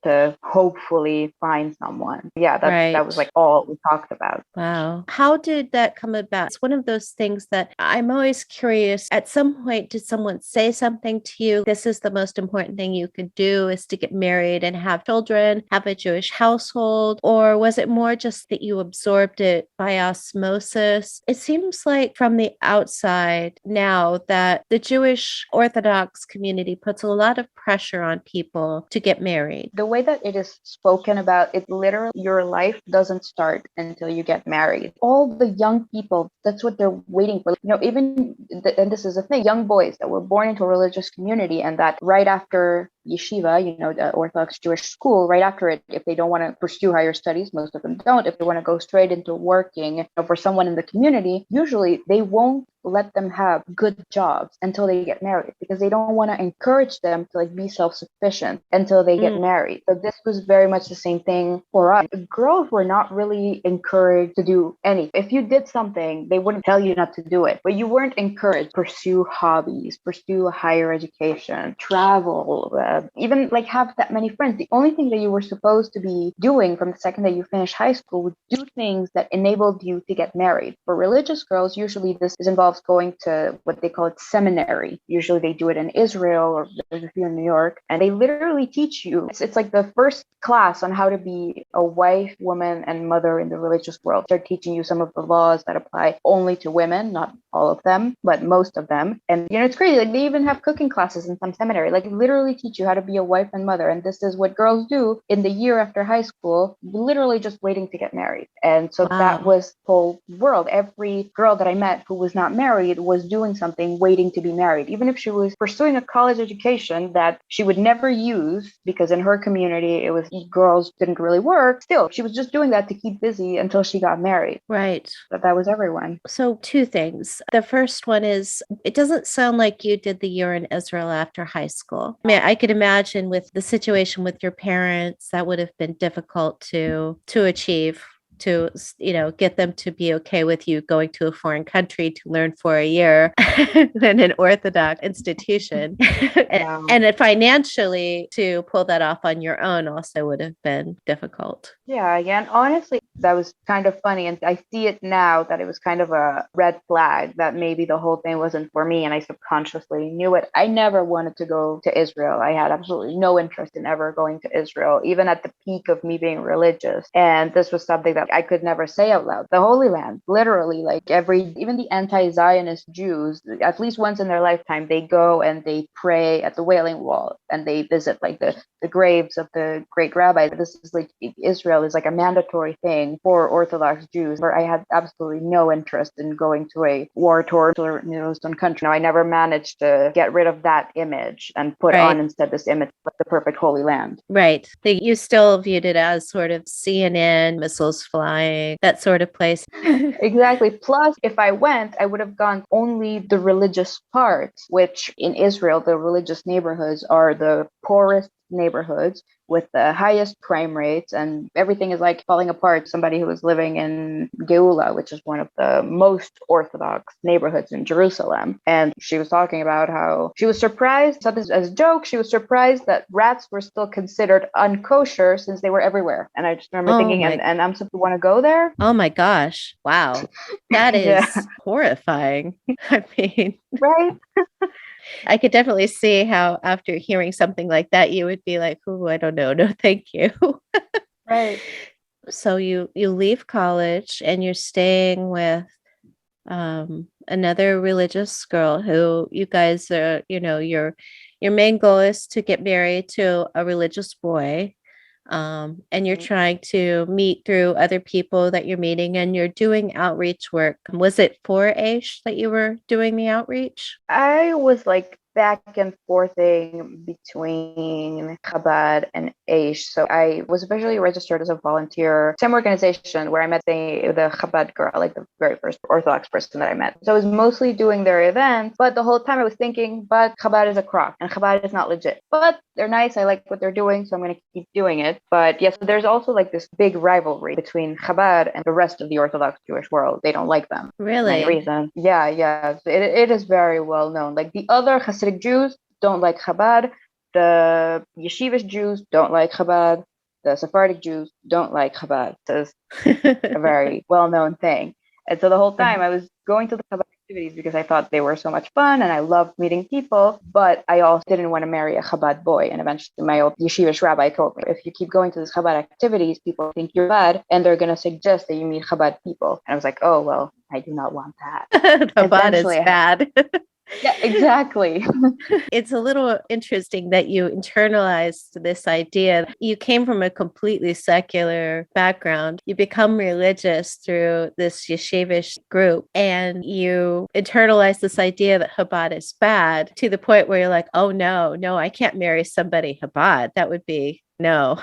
to hopefully find someone. Yeah, that was Right. like all we talked about. Wow. How did that come about? It's one of those things that I'm always curious. At some point, did someone say something to you? This is the most important thing you could do is to get married and have children, have a Jewish household? Or was it more just that you absorbed it by osmosis? It seems like from the outside now that the Jewish Orthodox community puts a lot of pressure on people to get married. The way that it is spoken about, it literally, your life doesn't start until you get married. All the young people, that's what they're waiting for. Even, and this is the thing, young boys that were born into a religious community and that right after yeshiva, the Orthodox Jewish school, right after it, if they don't want to pursue higher studies, most of them don't, if they want to go straight into working for someone in the community, usually they won't let them have good jobs until they get married because they don't want to encourage them to like be self-sufficient until they get married. So this was very much the same thing for us. Girls were not really encouraged to do anything. If you did something, they wouldn't tell you not to do it, but you weren't encouraged to pursue hobbies, pursue a higher education, travel, even like have that many friends. The only thing that you were supposed to be doing from the second that you finished high school was do things that enabled you to get married. For religious girls, usually this involves going to what they call it seminary. Usually they do it in Israel or there's a few in New York, and they literally teach you. It's like the first class on how to be a wife, woman, and mother in the religious world. They're teaching you some of the laws that apply only to women, not all of them, but most of them. And it's crazy. Like they even have cooking classes in some seminary. Like literally teach you how to be a wife and mother. And this is what girls do in the year after high school, literally just waiting to get married. And so that was the whole world. Every girl that I met who was not married was doing something waiting to be married. Even if she was pursuing a college education that she would never use because in her community, it was girls didn't really work. Still, she was just doing that to keep busy until she got married. Right. But that was everyone. So, two things. The first one is it doesn't sound like you did the year in Israel after high school. I mean, I could imagine with the situation with your parents, that would have been difficult to achieve, to get them to be okay with you going to a foreign country to learn for a year than an Orthodox institution. Wow. And financially to pull that off on your own also would have been difficult. Yeah, again, honestly, that was kind of funny. And I see it now that it was kind of a red flag that maybe the whole thing wasn't for me. And I subconsciously knew it. I never wanted to go to Israel. I had absolutely no interest in ever going to Israel, even at the peak of me being religious. And this was something that I could never say out loud. The Holy Land, literally, like even the anti-Zionist Jews, at least once in their lifetime, they go and they pray at the Wailing Wall and they visit like the graves of the great rabbi. This is like Israel is like a mandatory thing for Orthodox Jews, where I had absolutely no interest in going to a war-torn or Middle country. No, I never managed to get rid of that image and put on instead this image of the perfect Holy Land. Right. You still viewed it as sort of CNN, missiles flying, that sort of place. Exactly. Plus, if I went, I would have gone only the religious parts, which in Israel, the religious neighborhoods are the poorest neighborhoods with the highest crime rates, and everything is like falling apart. Somebody who was living in Geula, which is one of the most Orthodox neighborhoods in Jerusalem, and she was talking about how she was surprised, said this as a joke, she was surprised that rats were still considered unkosher since they were everywhere. And I just remember thinking, and I'm supposed to want to go there? Oh my gosh. Wow. That is horrifying. I mean, right? I could definitely see how after hearing something like that, you would be like, "Oh, I don't know. No, thank you." Right. So you leave college and you're staying with another religious girl who you guys are, your main goal is to get married to a religious boy. And you're trying to meet through other people that you're meeting and you're doing outreach work. Was it for Aish that you were doing the outreach? I was like back and forthing between Chabad and Aish. So I was officially registered as a volunteer, same organization where I met the Chabad girl, like the very first Orthodox person that I met. So I was mostly doing their events, but the whole time I was thinking, but Chabad is a crock and Chabad is not legit. But they're nice. I like what they're doing, so I'm going to keep doing it. But yes, there's also like this big rivalry between Chabad and the rest of the Orthodox Jewish world. They don't like them. Really? For many reasons. Yeah. So it is very well known. Like the other Hasidic Jews don't like Chabad. the yeshivish Jews don't like Chabad. The Sephardic Jews don't like Chabad. So it's a very well-known thing. And so the whole time I was going to the Chabad activities because I thought they were so much fun and I loved meeting people, but I also didn't want to marry a Chabad boy. And eventually my old yeshivish rabbi told me, if you keep going to these Chabad activities, people think you're bad and they're going to suggest that you meet Chabad people. And I was like, oh, well, I do not want that. Chabad is bad. Yeah, exactly. It's a little interesting that you internalized this idea. You came from a completely secular background. You become religious through this yeshivish group, and you internalize this idea that Chabad is bad to the point where you're like, oh, no, I can't marry somebody Chabad. That would be no.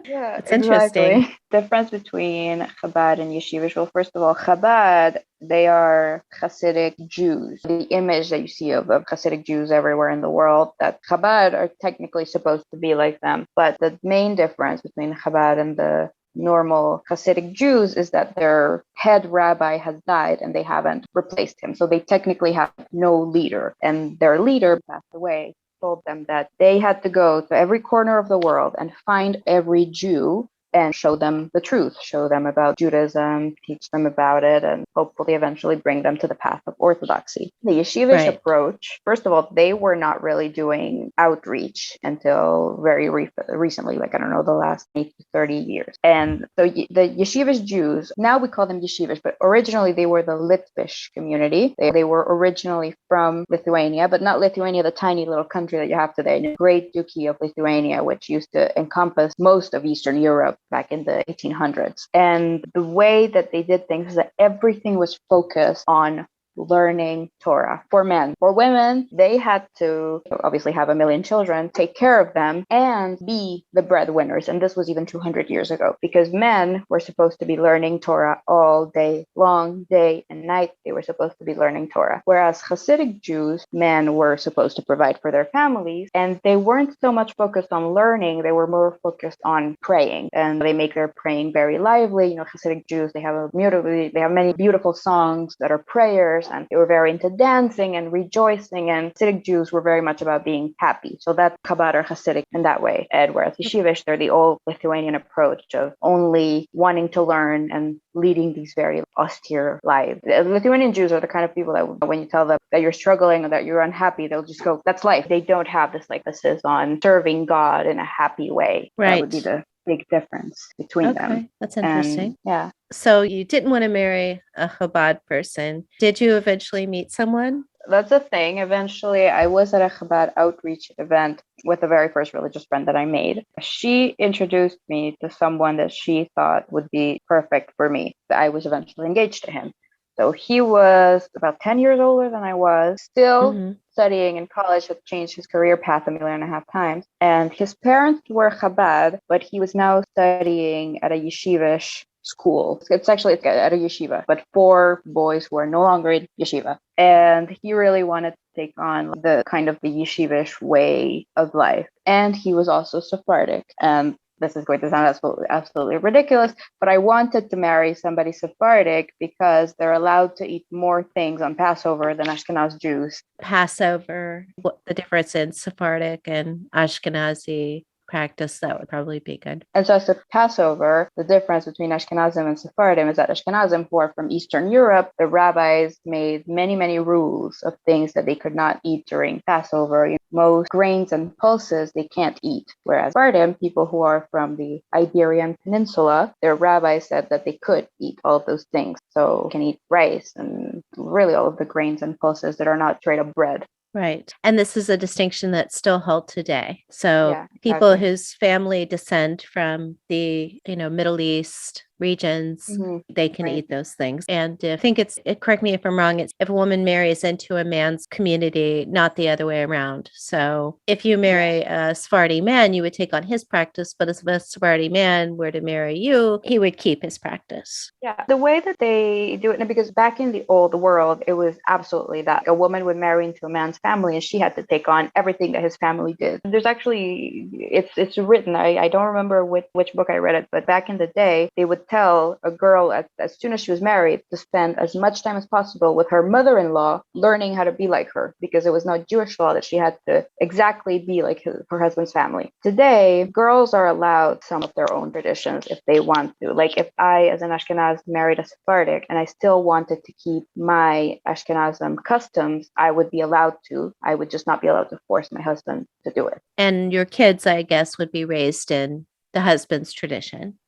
Yeah, It's exactly. interesting. Difference between Chabad and Yeshivish. Well, first of all, Chabad, they are Hasidic Jews. The image that you see of Hasidic Jews everywhere in the world, that Chabad are technically supposed to be like them. But the main difference between Chabad and the normal Hasidic Jews is that their head rabbi has died and they haven't replaced him. So they technically have no leader, and their leader passed away. Told them that they had to go to every corner of the world and find every Jew and show them the truth, show them about Judaism, teach them about it, and hopefully eventually bring them to the path of orthodoxy. The yeshivish approach, first of all, they were not really doing outreach until very recently, like, I don't know, the last 8 to 30 years. And so the yeshivish Jews, now we call them yeshivish, but originally they were the Litvish community. They were originally from Lithuania, but not Lithuania, the tiny little country that you have today, the Great Duchy of Lithuania, which used to encompass most of Eastern Europe back in the 1800s. And the way that they did things is that everything was focused on learning Torah for men. For women, they had to obviously have a million children, take care of them, and be the breadwinners. And this was even 200 years ago, because men were supposed to be learning Torah all day long, day and night. They were supposed to be learning Torah. Whereas Hasidic Jews, men were supposed to provide for their families, and they weren't so much focused on learning, they were more focused on praying. And they make their praying very lively. You know, Hasidic Jews, they have many beautiful songs that are prayers, and they were very into dancing and rejoicing, and Hasidic Jews were very much about being happy. So that's Chabad or Hasidic in that way. And whereas Yeshivish, they're the old Lithuanian approach of only wanting to learn and leading these very austere lives. The Lithuanian Jews are the kind of people that when you tell them that you're struggling or that you're unhappy, they'll just go, that's life. They don't have this emphasis on serving God in a happy way. Right. That would be the big difference between them. That's interesting. And, yeah. So you didn't want to marry a Chabad person. Did you eventually meet someone? That's the thing. Eventually, I was at a Chabad outreach event with the very first religious friend that I made. She introduced me to someone that she thought would be perfect for me. I was eventually engaged to him. So he was about 10 years older than I was, still studying in college, had changed his career path 1.5 million times. And his parents were Chabad, but he was now studying at a yeshivish school. It's actually at a yeshiva, but for boys who are no longer in yeshiva. And he really wanted to take on the kind of the yeshivish way of life. And he was also Sephardic. And this is going to sound absolutely ridiculous, but I wanted to marry somebody Sephardic because they're allowed to eat more things on Passover than Ashkenaz Jews. Passover, what the difference in Sephardic and Ashkenazi practice, that would probably be good. And so as to Passover, the difference between Ashkenazim and Sephardim is that Ashkenazim, who are from Eastern Europe, the rabbis made many, many rules of things that they could not eat during Passover. You know, most grains and pulses they can't eat. Whereas Sephardim, people who are from the Iberian Peninsula, their rabbis said that they could eat all of those things. So you can eat rice and really all of the grains and pulses that are not straight up bread. Right. And this is a distinction that's still held today. So people whose family descend from the, Middle East regions, they can eat those things. And I think correct me if I'm wrong, it's if a woman marries into a man's community, not the other way around. So if you marry a Sephardi man, you would take on his practice, but if a Sephardi man were to marry you, he would keep his practice. Yeah, the way that they do it, because back in the old world, it was absolutely that. A woman would marry into a man's family and she had to take on everything that his family did. There's actually, it's written, I don't remember which book I read it, but back in the day, they would would tell a girl as soon as she was married to spend as much time as possible with her mother-in-law learning how to be like her, because it was not Jewish law that she had to exactly be like her husband's family. Today, girls are allowed some of their own traditions if they want to. Like if I, as an Ashkenaz, married a Sephardic and I still wanted to keep my Ashkenazim customs, I would be allowed to. I would just not be allowed to force my husband to do it. And your kids, I guess, would be raised in the husband's tradition.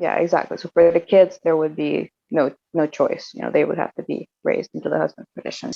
Yeah, exactly. So for the kids, there would be no choice. They would have to be raised into the husband's tradition.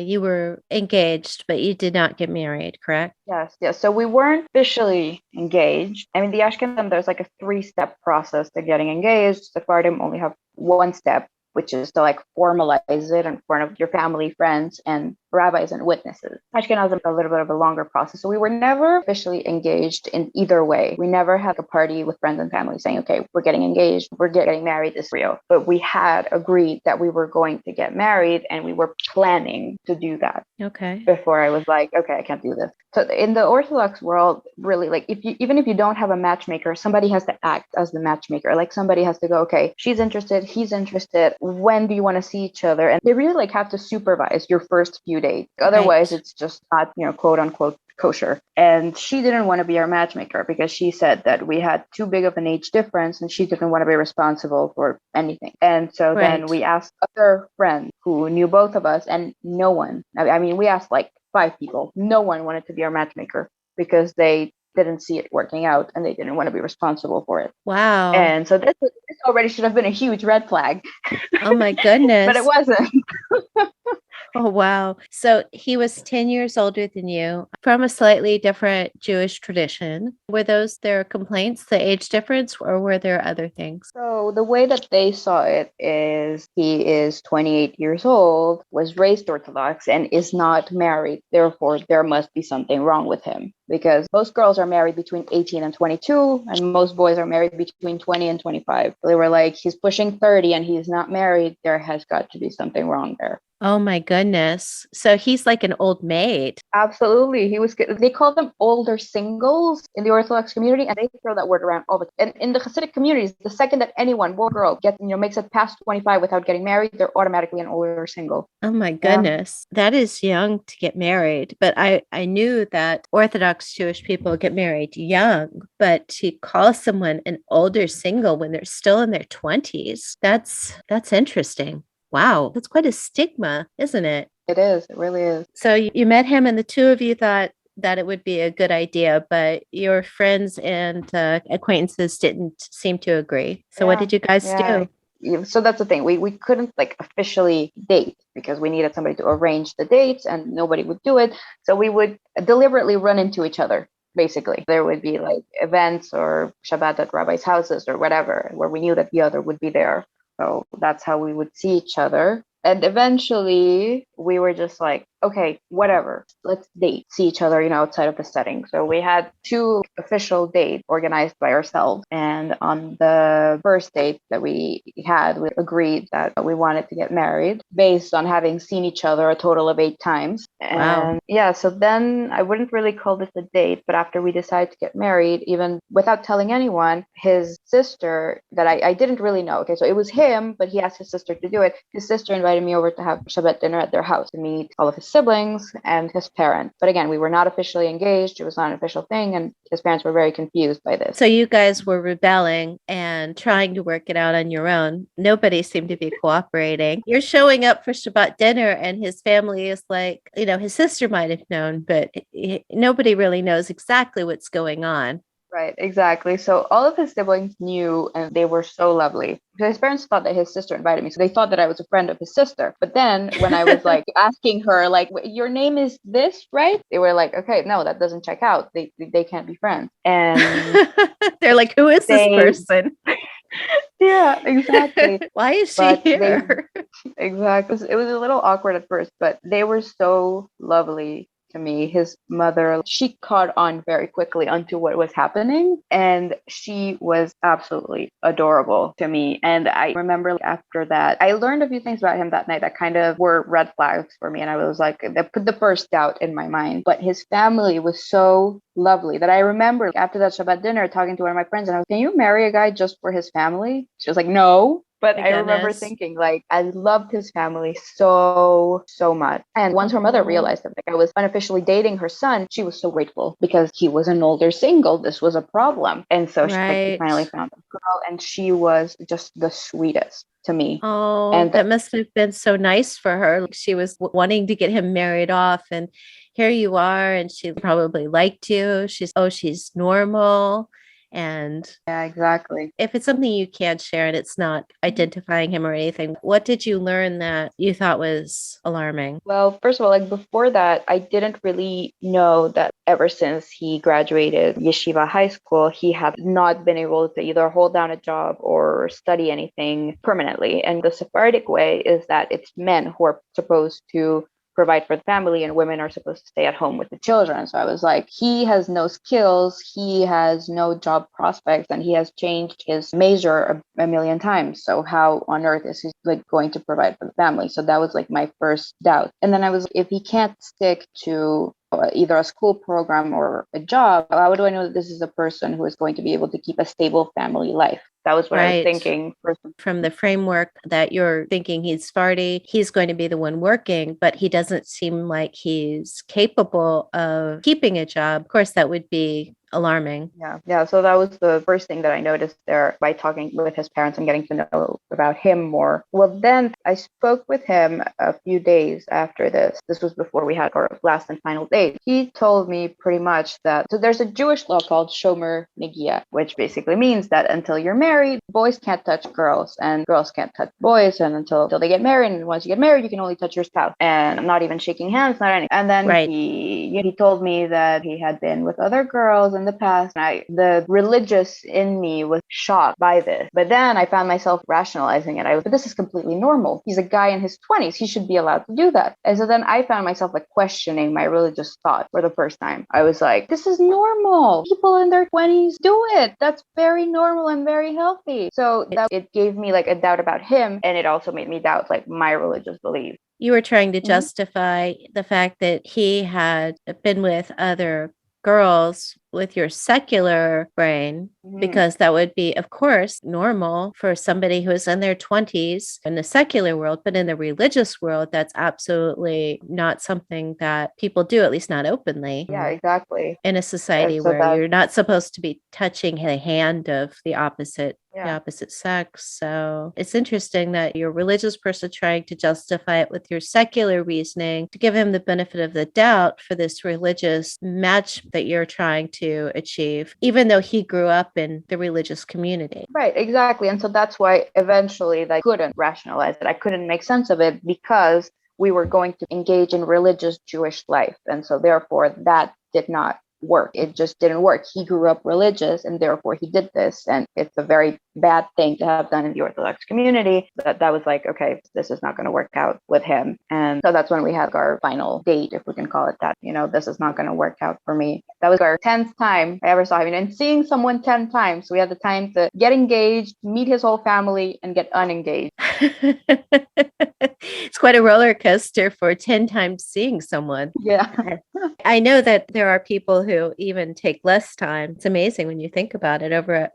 You were engaged, but you did not get married, correct? Yes. So we weren't officially engaged. I mean, the Ashkenazim, there's like a 3-step process to getting engaged. Sephardim only have one step, which is to like formalize it in front of your family, friends, and rabbis and witnesses. Ashkenazim a little bit of a longer process. So we were never officially engaged in either way. We never had a party with friends and family saying, okay, we're getting engaged, we're getting married this real. But we had agreed that we were going to get married, and we were planning to do that. Okay. Before I was like, okay, I can't do this. So in the Orthodox world, really, like even if you don't have a matchmaker, somebody has to act as the matchmaker. Like somebody has to go, okay, she's interested, he's interested. When do you want to see each other? And they really like have to supervise your first few dates. Otherwise, Right. it's just not, quote unquote kosher. And she didn't want to be our matchmaker because she said that we had too big of an age difference and she didn't want to be responsible for anything. And so then Right. we asked other friends who knew both of us, and no one, I mean, we asked like 5 people, no one wanted to be our matchmaker because they didn't see it working out and they didn't want to be responsible for it. Wow. And so this already should have been a huge red flag. Oh my But goodness. it wasn't. Oh, wow. So he was 10 years older than you from a slightly different Jewish tradition. Were those their complaints, the age difference, or were there other things? So the way that they saw it is he is 28 years old, was raised Orthodox, and is not married. Therefore, there must be something wrong with him, because most girls are married between 18 and 22, and most boys are married between 20 and 25. So they were like, he's pushing 30 and he's not married. There has got to be something wrong there. Oh my goodness. So he's like an old maid. Absolutely. They call them older singles in the Orthodox community, and they throw that word around all the time. And in the Hasidic communities, the second that anyone, boy or girl, makes it past 25 without getting married, they're automatically an older single. Oh my Yeah. goodness. That is young to get married. But I knew that Orthodox Jewish people get married young, but to call someone an older single when they're still in their 20s, that's interesting. Wow, that's quite a stigma, isn't it? It is. It really is. So you met him, and the two of you thought that it would be a good idea, but your friends and acquaintances didn't seem to agree. So what did you guys do? Yeah. So that's the thing. We couldn't like officially date because we needed somebody to arrange the dates, and nobody would do it. So we would deliberately run into each other. Basically, there would be like events or Shabbat at rabbis' houses or whatever, where we knew that the other would be there. So that's how we would see each other. And eventually we were just like, okay, whatever, let's date, see each other, outside of the setting. So we had 2 official dates organized by ourselves. And on the first date that we had, we agreed that we wanted to get married based on having seen each other a total of 8 times. Wow. And yeah, so then I wouldn't really call this a date, but after we decided to get married, even without telling anyone, his sister that I didn't really know. Okay, so it was him, but he asked his sister to do it. His sister invited me over to have Shabbat dinner at their house to meet all of his siblings and his parents. But again, we were not officially engaged. It was not an official thing. And his parents were very confused by this. So you guys were rebelling and trying to work it out on your own. Nobody seemed to be cooperating. You're showing up for Shabbat dinner, and his family is like, his sister might have known, but nobody really knows exactly what's going on. Right, exactly. So all of his siblings knew, and they were so lovely. So his parents thought that his sister invited me, so they thought that I was a friend of his sister. But then when I was like asking her, like, your name is this, right? They were like, okay, no, that doesn't check out. They can't be friends. And they're like, who is this person? Yeah, exactly. Why is she here? Exactly. It was a little awkward at first, but they were so lovely to me. His mother, she caught on very quickly onto what was happening, and she was absolutely adorable to me. And I remember after that, I learned a few things about him that night that kind of were red flags for me. And I was like, that put the first doubt in my mind. But his family was so lovely that I remember after that Shabbat dinner talking to one of my friends, and I was, can you marry a guy just for his family? She was like, no. But My I remember goodness. thinking, like, I loved his family so, so much. And once her mother Oh, realized that, like, I was unofficially dating her son, she was so grateful because he was an older single. This was a problem. And so she, like, he right. finally found a girl, and she was just the sweetest to me. Oh, And that must have been so nice for her. Like, she was wanting to get him married off, and here you are, and she probably liked you. She's normal. And yeah, exactly. if it's something you can't share and it's not identifying him or anything, what did you learn that you thought was alarming? Well, first of all, like before that, I didn't really know that ever since he graduated yeshiva high school, he had not been able to either hold down a job or study anything permanently. And the Sephardic way is that it's men who are supposed to provide for the family and women are supposed to stay at home with the children. So I was like, he has no skills, he has no job prospects, and he has changed his major a million times. So how on earth is he like going to provide for the family? So that was like my first doubt. And then I was, if he can't stick to either a school program or a job, how do I know that this is a person who is going to be able to keep a stable family life? That was what I was Right. thinking first. From the framework that you're thinking he's Sephardi, he's going to be the one working, but he doesn't seem like he's capable of keeping a job. Of course, that would be alarming. Yeah. So that was the first thing that I noticed there by talking with his parents and getting to know about him more. Well, then I spoke with him a few days after this. This was before we had our last and final date. He told me pretty much that, so there's a Jewish law called Shomer Negia, which basically means that until you're married, boys can't touch girls and girls can't touch boys, and until they get married. And once you get married, you can only touch your spouse, and not even shaking hands, not anything. And then Right. he told me that he had been with other girls in the past. And the religious in me was shocked by this. But then I found myself rationalizing it. I was, but this is completely normal. He's a guy in his 20s. He should be allowed to do that. And so then I found myself like questioning my religious thought for the first time. I was like, this is normal. People in their 20s do it. That's very normal and very healthy. So that it gave me like a doubt about him. And it also made me doubt like my religious beliefs. You were trying to Mhm. justify the fact that he had been with other girls with your secular brain, because that would be, of course, normal for somebody who is in their 20s in the secular world, but in the religious world, that's absolutely not something that people do, at least not openly. Yeah, exactly. In a society So where that, you're not supposed to be touching the hand of the opposite yeah. sex. So it's interesting that you're a religious person trying to justify it with your secular reasoning to give him the benefit of the doubt for this religious match that you're trying to achieve, even though he grew up in the religious community. Right, exactly. And so that's why eventually I couldn't rationalize it. I couldn't make sense of it because we were going to engage in religious Jewish life. And so therefore that did not work. It just didn't work. He grew up religious and therefore he did this. And it's a very bad thing to have done in the Orthodox community. That was like, okay, this is not going to work out with him. And so that's when we had our final date, if we can call it that. This is not going to work out for me. That was our 10th time I ever saw him. And seeing someone 10 times, we had the time to get engaged, meet his whole family, and get unengaged. It's quite a roller coaster for 10 times seeing someone. Yeah. I know that there are people who even take less time. It's amazing when you think about it over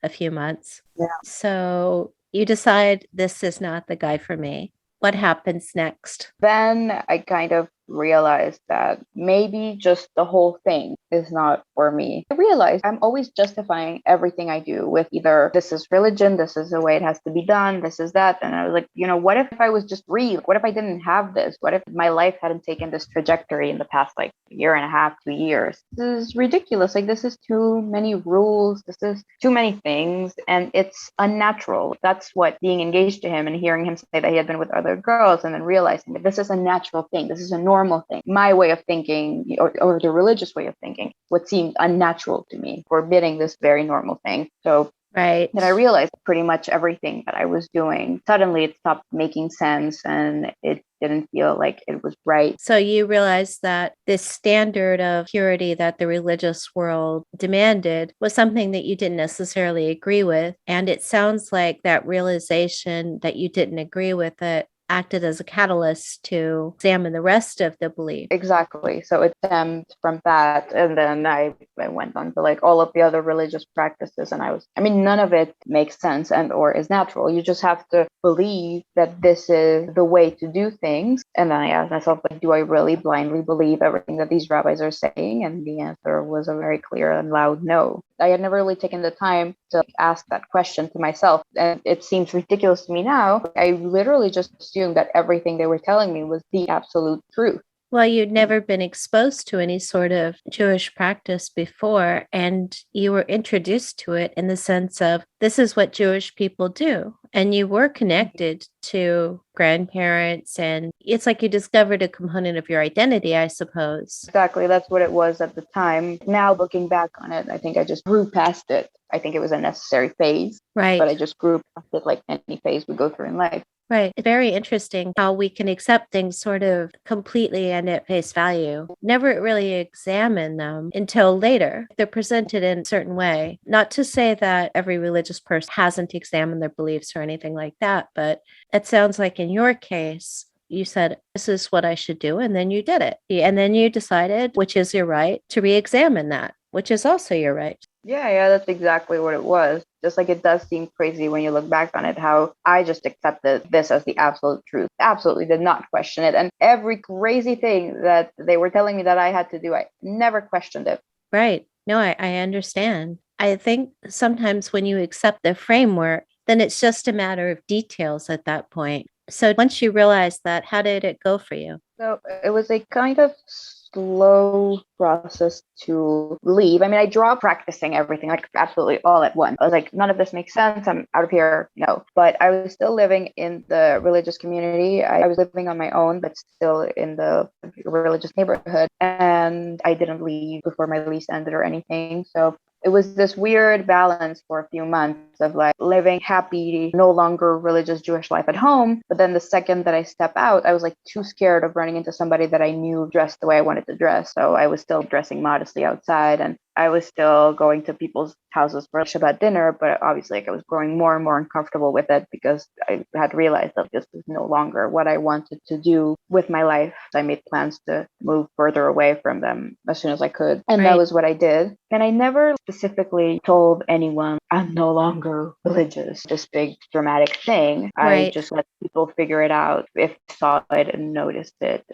a few months. Yeah. So you decide this is not the guy for me. What happens next? Then I kind of realized that maybe just the whole thing is not for me. I realized I'm always justifying everything I do with either this is religion, this is the way it has to be done, this is that. And I was like, what if I was just free? What if I didn't have this? What if my life hadn't taken this trajectory in the past like year and a half, 2 years? This is ridiculous. Like, this is too many rules. This is too many things. And it's unnatural. That's what being engaged to him and hearing him say that he had been with other girls and then realizing that this is a natural thing. This is a normal thing. My way of thinking or the religious way of thinking, what seemed unnatural to me, forbidding this very normal thing. So Right. Then I realized pretty much everything that I was doing. Suddenly it stopped making sense and it didn't feel like it was right. So you realized that this standard of purity that the religious world demanded was something that you didn't necessarily agree with. And it sounds like that realization that you didn't agree with it acted as a catalyst to examine the rest of the belief. Exactly. So it stemmed from that. And then I went on to like all of the other religious practices. And none of it makes sense and or is natural. You just have to believe that this is the way to do things. And then I asked myself, like, do I really blindly believe everything that these rabbis are saying? And the answer was a very clear and loud no. I had never really taken the time to ask that question to myself. And it seems ridiculous to me now. I literally just assumed that everything they were telling me was the absolute truth. Well, you'd never been exposed to any sort of Jewish practice before, and you were introduced to it in the sense of this is what Jewish people do. And you were connected to grandparents, and it's like you discovered a component of your identity, I suppose. Exactly. That's what it was at the time. Now, looking back on it, I think I just grew past it. I think it was a necessary phase, but I Right. just grew past it like any phase we go through in life. Right. It's very interesting how we can accept things sort of completely and at face value, never really examine them until later. They're presented in a certain way. Not to say that every religious person hasn't examined their beliefs or anything like that, but it sounds like in your case, you said, this is what I should do. And then you did it. And then you decided, which is your right, to re examine that, which is also your right. Yeah, that's exactly what it was. Just like it does seem crazy when you look back on it, how I just accepted this as the absolute truth. Absolutely did not question it. And every crazy thing that they were telling me that I had to do, I never questioned it. Right. No, I understand. I think sometimes when you accept the framework, then it's just a matter of details at that point. So once you realize that, how did it go for you? So it was a kind of slow process to leave. I dropped practicing everything, like absolutely all at once. I was like, none of this makes sense. I'm out of here. No. But I was still living in the religious community. I was living on my own, but still in the religious neighborhood. And I didn't leave before my lease ended or anything. So it was this weird balance for a few months of like living happy, no longer religious Jewish life at home. But then the second that I step out, I was like too scared of running into somebody that I knew dressed the way I wanted to dress. So I was still dressing modestly outside and I was still going to people's houses for Shabbat dinner, but obviously like I was growing more and more uncomfortable with it because I had realized that this was no longer what I wanted to do with my life. I made plans to move further away from them as soon as I could. And that Right. was what I did. And I never specifically told anyone I'm no longer religious, this big dramatic thing. I Right. just let people figure it out if they saw it and noticed it.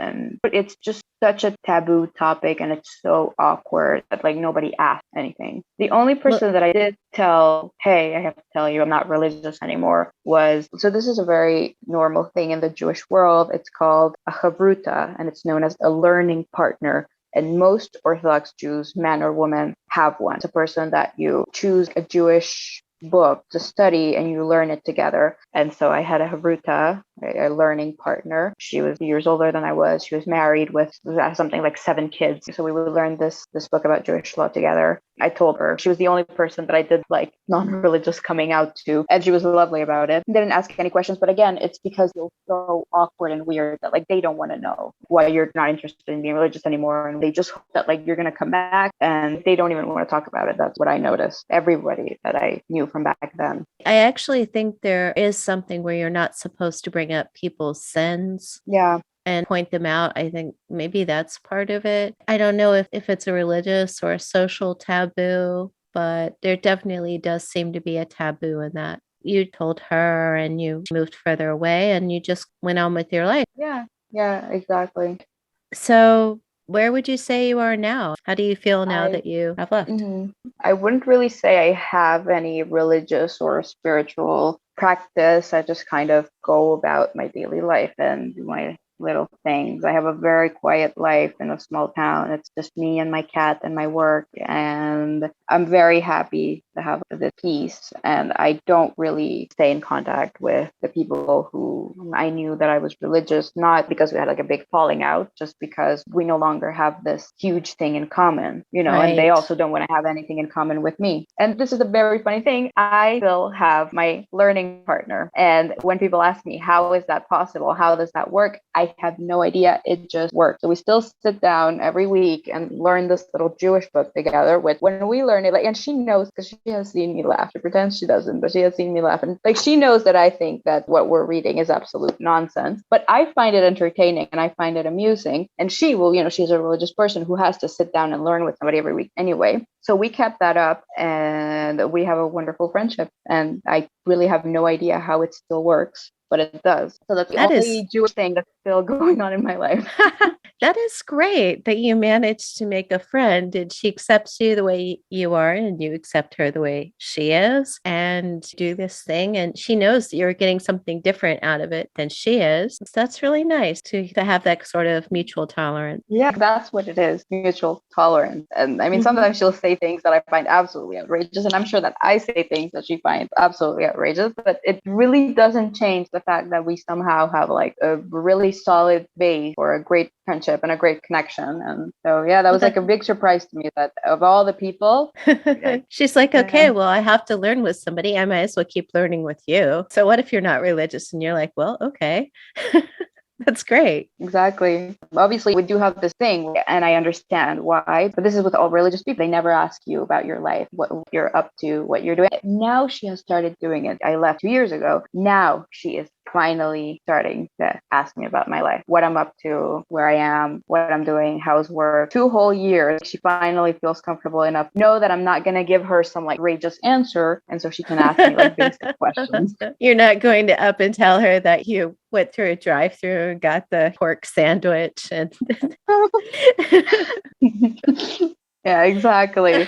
But it's just such a taboo topic and it's so awkward that like nobody asked anything. The only Well, person that I did tell, hey, I have to tell you I'm not religious anymore, was so this is a very normal thing in the Jewish world. It's called a chavruta and it's known as a learning partner. And most Orthodox Jews, man or woman, have one. It's a person that you choose a Jewish book to study and you learn it together. And so I had a Havruta, a learning partner. She was years older than I was. She was married with something like 7 kids. So we would learn this book about Jewish law together. I told her she was the only person that I did like non-religious coming out to, and she was lovely about it. Didn't ask any questions, but again, it's because it's so awkward and weird that like they don't want to know why you're not interested in being religious anymore, and they just hope that like you're gonna come back, and they don't even want to talk about it. That's what I noticed. Everybody that I knew from back then. I actually think there is something where you're not supposed to bring up people's sins Yeah. and point them out. I think maybe that's part of it. I don't know if it's a religious or a social taboo, but there definitely does seem to be a taboo in that. You told her and you moved further away and you just went on with your life. Yeah, exactly. So, where would you say you are now? How do you feel now I that you have left? mhm. I wouldn't really say I have any religious or spiritual practice. I just kind of go about my daily life and do my little things. I have a very quiet life in a small town. It's just me and my cat and my work. And I'm very happy to have this peace. And I don't really stay in contact with the people who I knew that I was religious, not because we had like a big falling out, just because we no longer have this huge thing in common, and they Right. also don't want to have anything in common with me. And this is a very funny thing. I still have my learning partner. And when people ask me, how is that possible? How does that work? I have no idea. It just works. So we still sit down every week and learn this little Jewish book together. When we learn it, and she knows because she has seen me laugh. She pretends she doesn't, but she has seen me laugh. And she knows that I think that what we're reading is absolute nonsense. But I find it entertaining and I find it amusing. And she will, she's a religious person who has to sit down and learn with somebody every week anyway. So we kept that up and we have a wonderful friendship. And I really have no idea how it still works, but it does. So that's the only Jewish thing that's still going on in my life. That is great that you managed to make a friend and she accepts you the way you are and you accept her the way she is and do this thing. And she knows that you're getting something different out of it than she is. So that's really nice to have that sort of mutual tolerance. Yeah, that's what it is, mutual tolerance. And I mean, sometimes she'll say things that I find absolutely outrageous. And I'm sure that I say things that she finds absolutely outrageous, but it really doesn't change the fact that we somehow have like a really solid base for a great friendship and a great connection. And so, yeah, that was like a big surprise to me that of all the people, she's like, okay, well, I have to learn with somebody. I might as well keep learning with you. So what if you're not religious? And you're like, well, okay. That's great. Exactly. Obviously, we do have this thing, and I understand why, but this is with all religious people. They never ask you about your life, what you're up to, what you're doing. Now she has started doing it. I left 2 years ago. Now she is finally starting to ask me about my life, what I'm up to, where I am, what I'm doing, how's work. 2 whole years, she finally feels comfortable enough to know that I'm not going to give her some like outrageous answer. And so she can ask me like basic questions. You're not going to up and tell her that you went through a drive-through and got the pork sandwich and Yeah, exactly.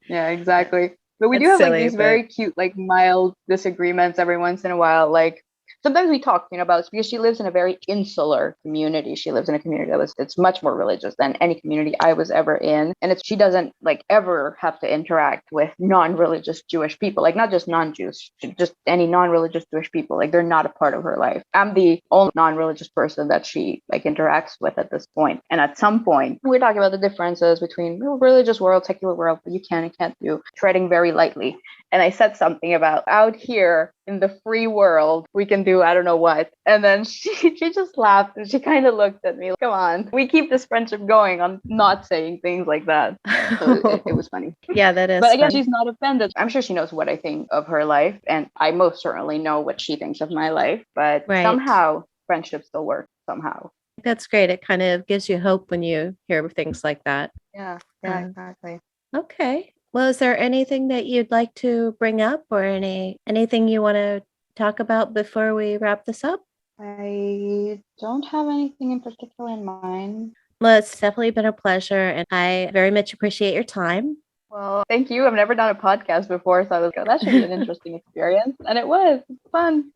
Yeah, exactly. But we do have like these very cute, like mild disagreements every once in a while. Like sometimes we talk, about because she lives in a very insular community. She lives in a community it's much more religious than any community I was ever in. And she doesn't like ever have to interact with non-religious Jewish people, like not just non-Jews, just any non-religious Jewish people. Like they're not a part of her life. I'm the only non-religious person that she like interacts with at this point. And at some point, we're talking about the differences between religious world, secular world, but you can and can't do, treading very lightly. And I said something about out here in the free world, we can do I don't know what. And then she just laughed and she kind of looked at me like, come on, we keep this friendship going on not saying things like that. So it was funny. Yeah, that is. But again, funny. she's not offended. I'm sure she knows what I think of her life. And I most certainly know what she thinks of my life. But somehow friendship still works somehow. That's great. It kind of gives you hope when you hear things like that. Yeah, exactly. Okay. Well, is there anything that you'd like to bring up or anything you want to talk about before we wrap this up? I don't have anything in particular in mind. Well, it's definitely been a pleasure, and I very much appreciate your time. Well, thank you. I've never done a podcast before, so I was like, that should be an interesting experience. And it was fun.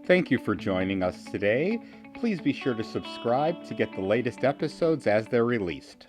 Thank you for joining us today. Please be sure to subscribe to get the latest episodes as they're released.